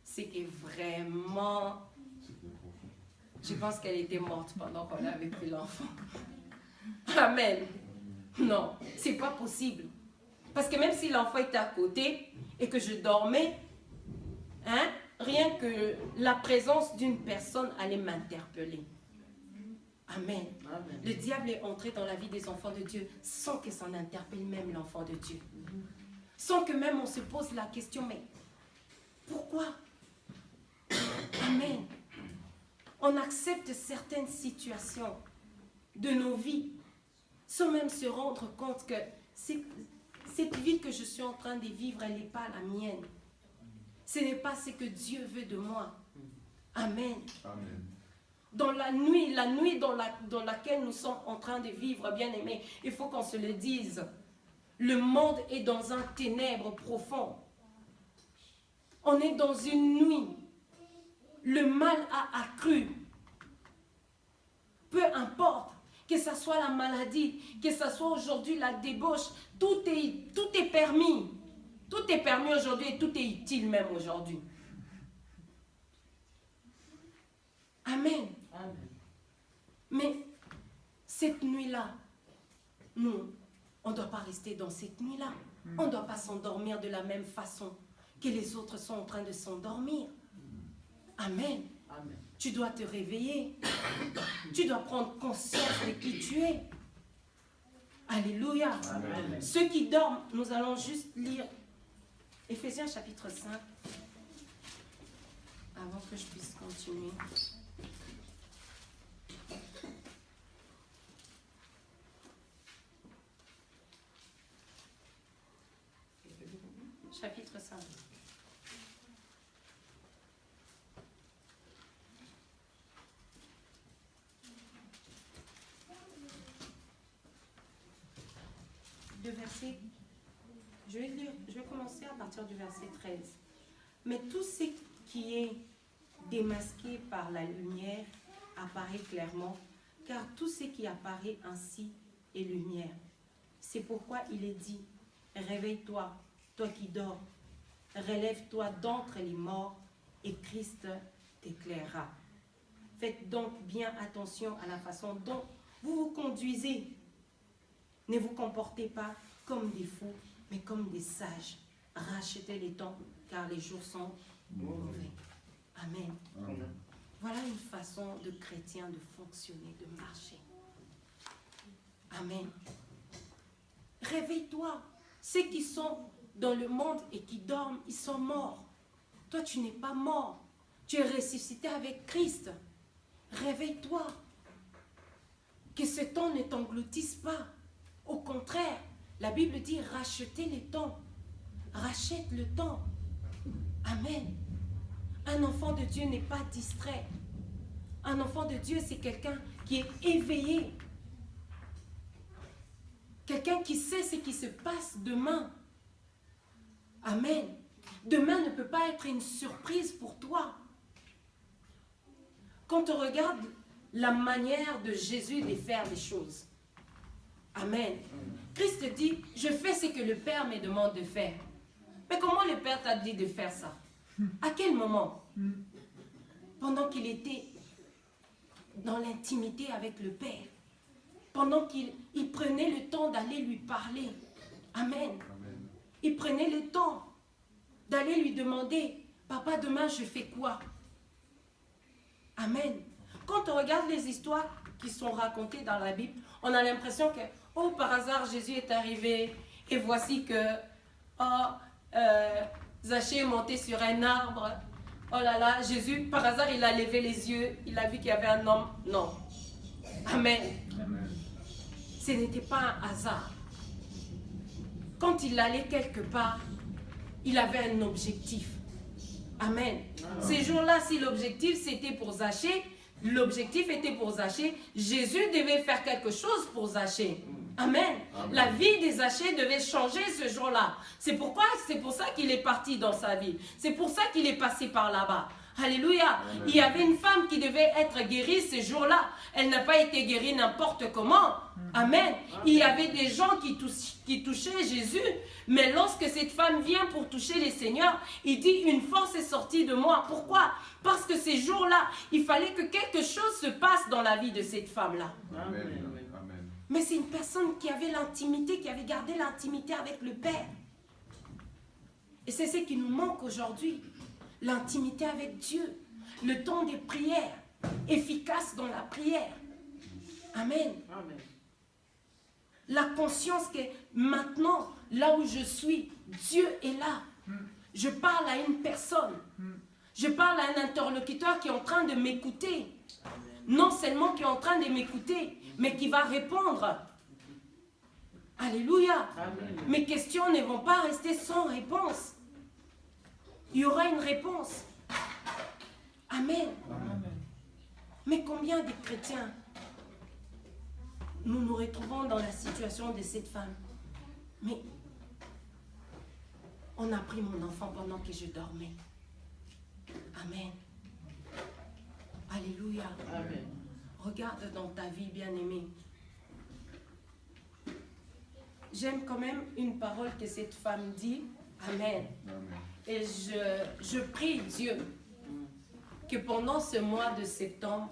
c'est que vraiment, je pense qu'elle était morte pendant qu'on avait pris l'enfant. Amen. Non, c'est pas possible. Parce que même si l'enfant était à côté et que je dormais, rien que la présence d'une personne allait m'interpeller. Amen. Amen. Le diable est entré dans la vie des enfants de Dieu sans que ça n'interpelle même l'enfant de Dieu. Sans que même on se pose la question, mais pourquoi? Amen. On accepte certaines situations de nos vies sans même se rendre compte que cette vie que je suis en train de vivre, elle n'est pas la mienne. Ce n'est pas ce que Dieu veut de moi. Amen. Amen. Dans la nuit dans laquelle nous sommes en train de vivre, bien-aimés, il faut qu'on se le dise. Le monde est dans un ténèbre profond. On est dans une nuit. Le mal a accru. Peu importe, que ce soit la maladie, que ce soit aujourd'hui la débauche, tout est permis. Tout est permis aujourd'hui et tout est utile même aujourd'hui. Amen. Amen. Mais cette nuit-là, nous, on ne doit pas rester dans cette nuit-là. On ne doit pas s'endormir de la même façon que les autres sont en train de s'endormir. Amen. Amen. Tu dois te réveiller. Tu dois prendre conscience de qui tu es. Alléluia. Amen. Ceux qui dorment, nous allons juste lire Éphésiens chapitre 5. Avant que je puisse continuer. verset, je vais commencer à partir du verset 13. Mais tout ce qui est démasqué par la lumière apparaît clairement, car tout ce qui apparaît ainsi est lumière. C'est pourquoi il est dit, réveille-toi, toi qui dors, relève-toi d'entre les morts, et Christ t'éclairera. Faites donc bien attention à la façon dont vous vous conduisez. Ne vous comportez pas comme des fous, mais comme des sages. Rachetez les temps, car les jours sont mauvais. Amen. Amen. Voilà une façon de chrétien de fonctionner, de marcher. Amen. Réveille-toi. Ceux qui sont dans le monde et qui dorment, ils sont morts. Toi, tu n'es pas mort. Tu es ressuscité avec Christ. Réveille-toi. Que ce temps ne t'engloutisse pas. Au contraire, la Bible dit rachetez les temps. Rachète le temps. Amen. Un enfant de Dieu n'est pas distrait. Un enfant de Dieu, c'est quelqu'un qui est éveillé. Quelqu'un qui sait ce qui se passe demain. Amen. Demain ne peut pas être une surprise pour toi. Quand on regarde la manière de Jésus de faire les choses. Amen. Christ dit, je fais ce que le Père me demande de faire. Mais comment le Père t'a dit de faire ça? À quel moment? Pendant qu'il était dans l'intimité avec le Père. Pendant qu'il prenait le temps d'aller lui parler. Amen. Il prenait le temps d'aller lui demander, papa, demain je fais quoi? Amen. Quand on regarde les histoires qui sont racontées dans la Bible, on a l'impression que, oh, par hasard, Jésus est arrivé, et voici que, Zachée est monté sur un arbre. Oh là là, Jésus, par hasard, il a levé les yeux, il a vu qu'il y avait un homme. Non. Amen. Amen. Ce n'était pas un hasard. Quand il allait quelque part, il avait un objectif. Amen. Ces jours-là, si l'objectif c'était pour Zachée, l'objectif était pour Zachée, Jésus devait faire quelque chose pour Zachée. Amen. La vie de Zachée devait changer ce jour-là. C'est pour ça qu'il est parti dans sa vie. C'est pour ça qu'il est passé par là-bas. Alléluia. Amen. Il y avait une femme qui devait être guérie ce jour-là. Elle n'a pas été guérie n'importe comment. Amen. Il y avait des gens qui touchaient Jésus. Mais lorsque cette femme vient pour toucher les seigneurs, il dit, une force est sortie de moi. Pourquoi? Parce que ces jours-là, il fallait que quelque chose se passe dans la vie de cette femme-là. Amen. Mais c'est une personne qui avait l'intimité, qui avait gardé l'intimité avec le Père. Et c'est ce qui nous manque aujourd'hui. L'intimité avec Dieu. Le temps des prières. Efficace dans la prière. Amen. Amen. La conscience que maintenant, là où je suis, Dieu est là. Je parle à une personne. Je parle à un interlocuteur qui est en train de m'écouter. Non seulement qui est en train de m'écouter, mais qui va répondre. Alléluia. Amen. Mes questions ne vont pas rester sans réponse. Il y aura une réponse. Amen. Amen. Mais combien de chrétiens nous nous retrouvons dans la situation de cette femme? Mais on a pris mon enfant pendant que je dormais. Amen. Alléluia. Amen. Regarde dans ta vie, bien-aimée. J'aime quand même une parole que cette femme dit. Amen. Amen. Et je prie Dieu que pendant ce mois de septembre,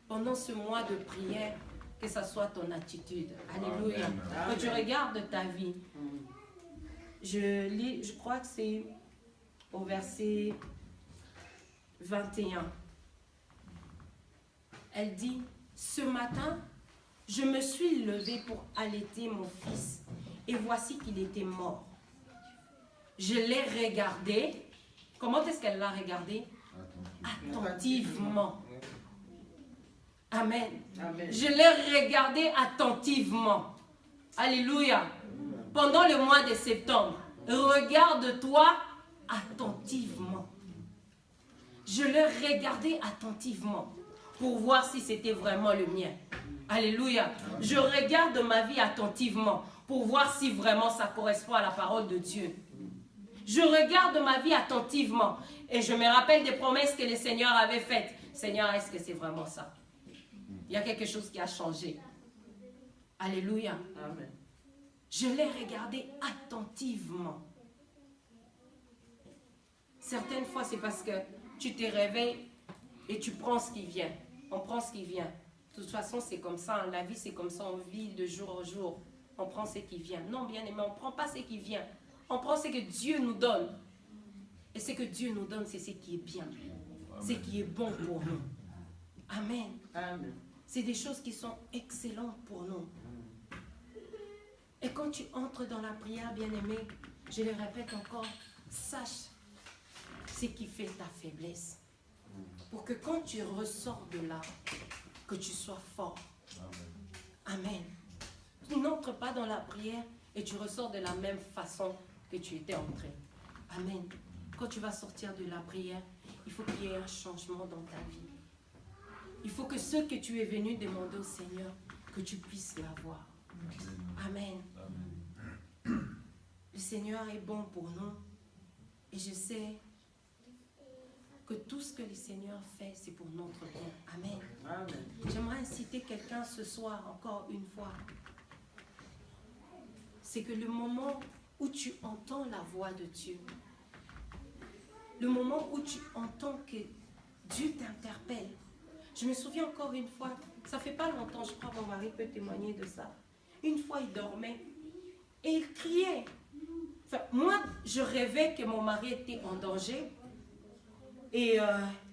pendant ce mois de prière, que ça soit ton attitude. Alléluia. Amen. Quand tu regardes ta vie, je lis, je crois que c'est au verset 21. Elle dit, ce matin, je me suis levée pour allaiter mon fils et voici qu'il était mort. Je l'ai regardé. Comment est-ce qu'elle l'a regardé? Attentivement. Amen. Amen. Je l'ai regardé attentivement. Alléluia. Pendant le mois de septembre, regarde-toi attentivement. Je l'ai regardé attentivement pour voir si c'était vraiment le mien. Alléluia. Je regarde ma vie attentivement pour voir si vraiment ça correspond à la parole de Dieu. Je regarde ma vie attentivement et je me rappelle des promesses que le Seigneur avait faites. Seigneur, est-ce que c'est vraiment ça? Il y a quelque chose qui a changé. Alléluia. Amen. Je l'ai regardé attentivement. Certaines fois, c'est parce que tu te réveilles et tu prends ce qui vient. On prend ce qui vient. De toute façon, c'est comme ça. La vie, c'est comme ça. On vit de jour en jour. On prend ce qui vient. Non, bien aimé, on ne prend pas ce qui vient. On prend ce que Dieu nous donne. Et ce que Dieu nous donne, c'est ce qui est bien. Ce qui est bon pour nous. Amen. Amen. C'est des choses qui sont excellentes pour nous. Et quand tu entres dans la prière, bien-aimé, je le répète encore, sache ce qui fait ta faiblesse. Pour que quand tu ressors de là, que tu sois fort. Amen. Tu n'entres pas dans la prière et tu ressors de la même façon que tu étais entré. Amen. Quand tu vas sortir de la prière, il faut qu'il y ait un changement dans ta vie. Il faut que ce que tu es venu demander au Seigneur, que tu puisses l'avoir. Amen. Le Seigneur est bon pour nous. Et je sais que tout ce que le Seigneur fait, c'est pour notre bien. Amen. Amen. J'aimerais inciter quelqu'un ce soir, encore une fois. C'est que le moment où tu entends la voix de Dieu, le moment où tu entends que Dieu t'interpelle. Je me souviens encore une fois, ça fait pas longtemps, je crois que mon mari peut témoigner de ça. Une fois, il dormait et il criait. Enfin, moi, je rêvais que mon mari était en danger et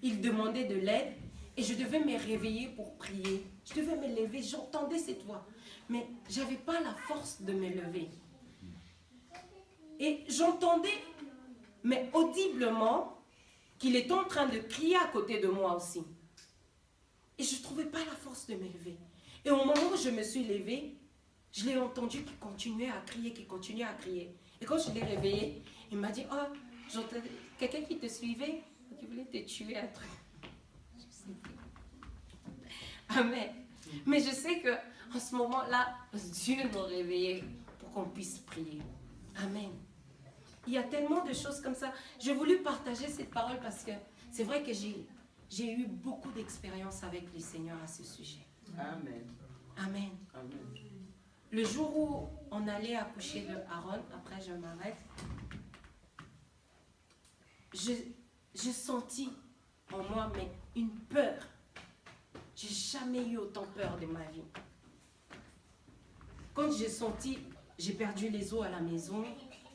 il demandait de l'aide et je devais me réveiller pour prier. Je devais me lever, j'entendais cette voix, mais je n'avais pas la force de me lever. Et j'entendais, mais audiblement, qu'il était en train de crier à côté de moi aussi. Et je ne trouvais pas la force de me lever. Et au moment où je me suis levée, je l'ai entendu qui continuait à crier, qui continuait à crier. Et quand je l'ai réveillé, il m'a dit, oh, j'entendais quelqu'un qui te suivait, qui voulait te tuer, un truc. Je sais pas. Amen. Mais je sais qu'en ce moment-là, Dieu nous réveillait pour qu'on puisse prier. Amen. Il y a tellement de choses comme ça. J'ai voulu partager cette parole parce que c'est vrai que j'ai eu beaucoup d'expérience avec le Seigneur à ce sujet. Amen. Amen. Amen. Le jour où on allait accoucher de Aaron, après je m'arrête, j'ai senti en moi mais une peur. J'ai jamais eu autant peur de ma vie. Quand j'ai senti, j'ai perdu les os à la maison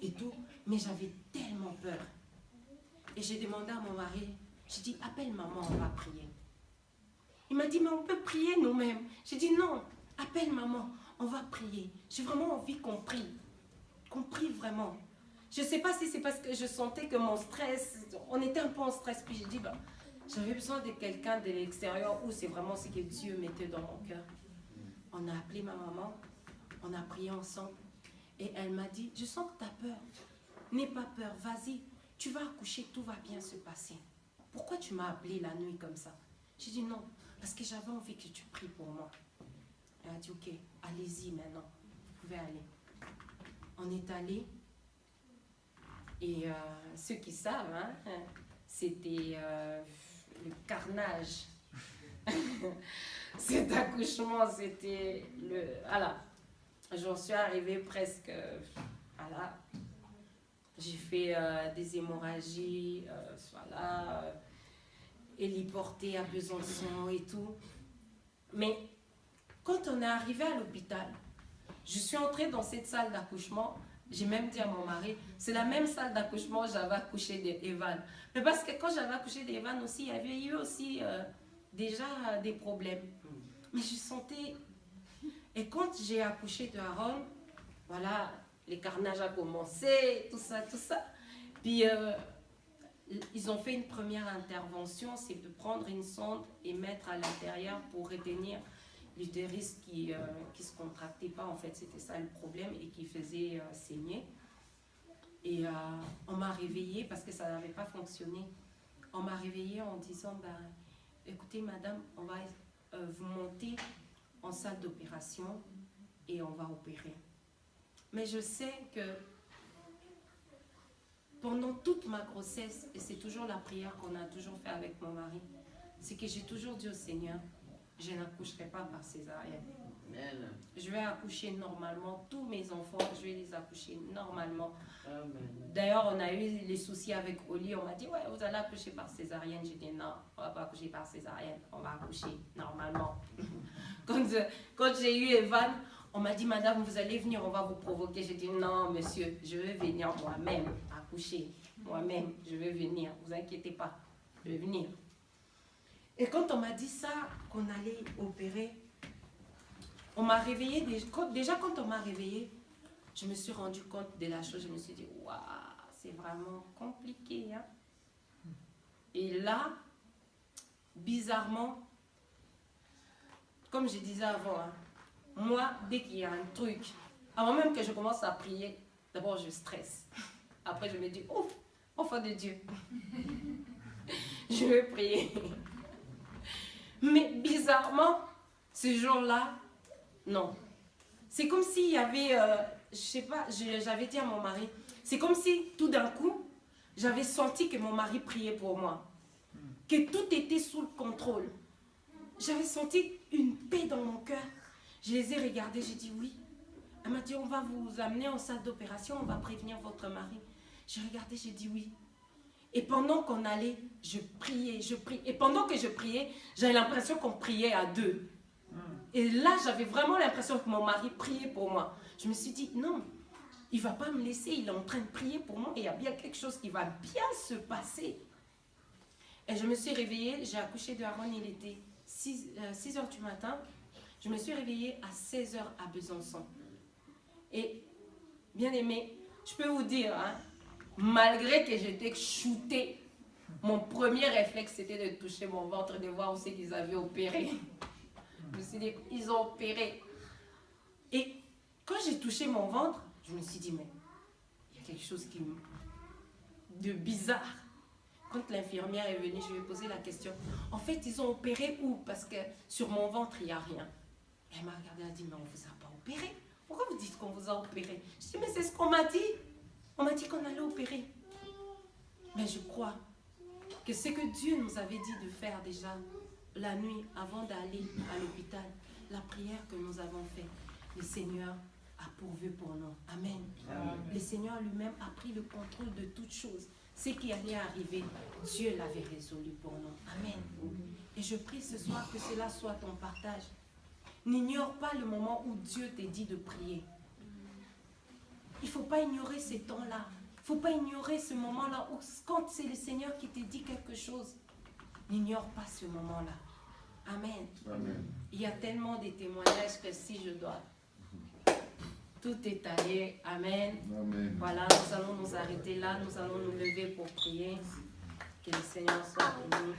et tout, mais j'avais tellement peur. Et j'ai demandé à mon mari, j'ai dit, appelle maman, on va prier. Il m'a dit, mais on peut prier nous-mêmes. J'ai dit, non, appelle maman, on va prier. J'ai vraiment envie qu'on prie vraiment. Je ne sais pas si c'est parce que je sentais que mon stress, on était un peu en stress, puis j'ai dit, ben, j'avais besoin de quelqu'un de l'extérieur où c'est vraiment ce que Dieu mettait dans mon cœur. On a appelé ma maman, on a prié ensemble, et elle m'a dit, je sens que tu as peur. N'aie pas peur, vas-y, tu vas accoucher, tout va bien se passer. Pourquoi tu m'as appelé la nuit comme ça? J'ai dit non, parce que j'avais envie que tu pries pour moi. Elle a dit ok, allez-y maintenant, vous pouvez aller. On est allé et ceux qui savent, hein, c'était le carnage. Cet accouchement, c'était le... Voilà, j'en suis arrivée presque... Voilà, j'ai fait des hémorragies, voilà, héliportée à Besançon et tout. Mais quand on est arrivé à l'hôpital, je suis entrée dans cette salle d'accouchement. J'ai même dit à mon mari, c'est la même salle d'accouchement où j'avais accouché d'Evan. Mais parce que quand j'avais accouché d'Evan aussi, il y avait eu aussi déjà des problèmes. Mais je sentais... Et quand j'ai accouché de Aaron, voilà, les carnages a commencé, tout ça, tout ça. Puis ils ont fait une première intervention, c'est de prendre une sonde et mettre à l'intérieur pour retenir l'utérus qui se contractait pas, en fait, c'était ça le problème, et qui faisait saigner. Et on m'a réveillée parce que ça n'avait pas fonctionné. On m'a réveillée en disant, ben, écoutez madame, on va vous monter en salle d'opération et on va opérer. Mais je sais que pendant toute ma grossesse, et c'est toujours la prière qu'on a toujours fait avec mon mari, c'est que j'ai toujours dit au Seigneur, je n'accoucherai pas par césarienne. Amen. Je vais accoucher normalement. Tous mes enfants, je vais les accoucher normalement. Amen. D'ailleurs, on a eu les soucis avec Oli. On m'a dit, ouais, vous allez accoucher par césarienne. J'ai dit, non, on ne va pas accoucher par césarienne. On va accoucher normalement. Quand j'ai eu Evan, on m'a dit, madame, vous allez venir, on va vous provoquer. J'ai dit, non, monsieur, je vais venir moi-même accoucher. Moi-même, je vais venir. Ne vous inquiétez pas, je vais venir. Et quand on m'a dit ça, qu'on allait opérer, on m'a réveillée. Déjà, quand on m'a réveillée, je me suis rendu compte de la chose. Je me suis dit, waouh, c'est vraiment compliqué. Hein? Et là, bizarrement, comme je disais avant, hein, moi, dès qu'il y a un truc, avant même que je commence à prier, d'abord je stresse. Après, je me dis, ouf, enfant de Dieu, je vais prier. Mais bizarrement, ce jour-là, non. C'est comme s'il y avait, je sais pas, j'avais dit à mon mari, c'est comme si tout d'un coup, j'avais senti que mon mari priait pour moi. Que tout était sous le contrôle. J'avais senti une paix dans mon cœur. Je les ai regardés, j'ai dit oui. Elle m'a dit, on va vous amener en salle d'opération, on va prévenir votre mari. J'ai regardé, j'ai dit oui. Et pendant qu'on allait, je priais, je priais. Et pendant que je priais, j'avais l'impression qu'on priait à deux. Et là, j'avais vraiment l'impression que mon mari priait pour moi. Je me suis dit, non, il ne va pas me laisser, il est en train de prier pour moi. Et il y a bien quelque chose qui va bien se passer. Et je me suis réveillée, j'ai accouché de Aaron, il était 6 heures du matin. Je me suis réveillée à 16 heures à Besançon. Et, bien aimé, je peux vous dire, hein, malgré que j'étais shootée, mon premier réflexe, c'était de toucher mon ventre, de voir où c'est qu'ils avaient opéré. Je me suis dit, ils ont opéré. Et quand j'ai touché mon ventre, je me suis dit, mais il y a quelque chose de bizarre. Quand l'infirmière est venue, je lui ai posé la question. En fait, ils ont opéré où? Parce que sur mon ventre, il n'y a rien. Elle m'a regardé et a dit, mais on ne vous a pas opéré. Pourquoi vous dites qu'on vous a opéré? Je dis, mais c'est ce qu'on m'a dit. On m'a dit qu'on allait opérer. Mais je crois que ce que Dieu nous avait dit de faire déjà la nuit avant d'aller à l'hôpital, la prière que nous avons faite, le Seigneur a pourvu pour nous. Amen. Amen. Le Seigneur lui-même a pris le contrôle de toutes choses. Ce qui allait arriver, Dieu l'avait résolu pour nous. Amen. Et je prie ce soir que cela soit ton partage. N'ignore pas le moment où Dieu t'a dit de prier. Il ne faut pas ignorer ces temps-là. Il ne faut pas ignorer ce moment-là où quand c'est le Seigneur qui te dit quelque chose, n'ignore pas ce moment-là. Amen. Amen. Il y a tellement de témoignages que si je dois, tout est allé. Amen. Amen. Voilà, nous allons nous arrêter là. Nous allons nous lever pour prier. Que le Seigneur soit béni.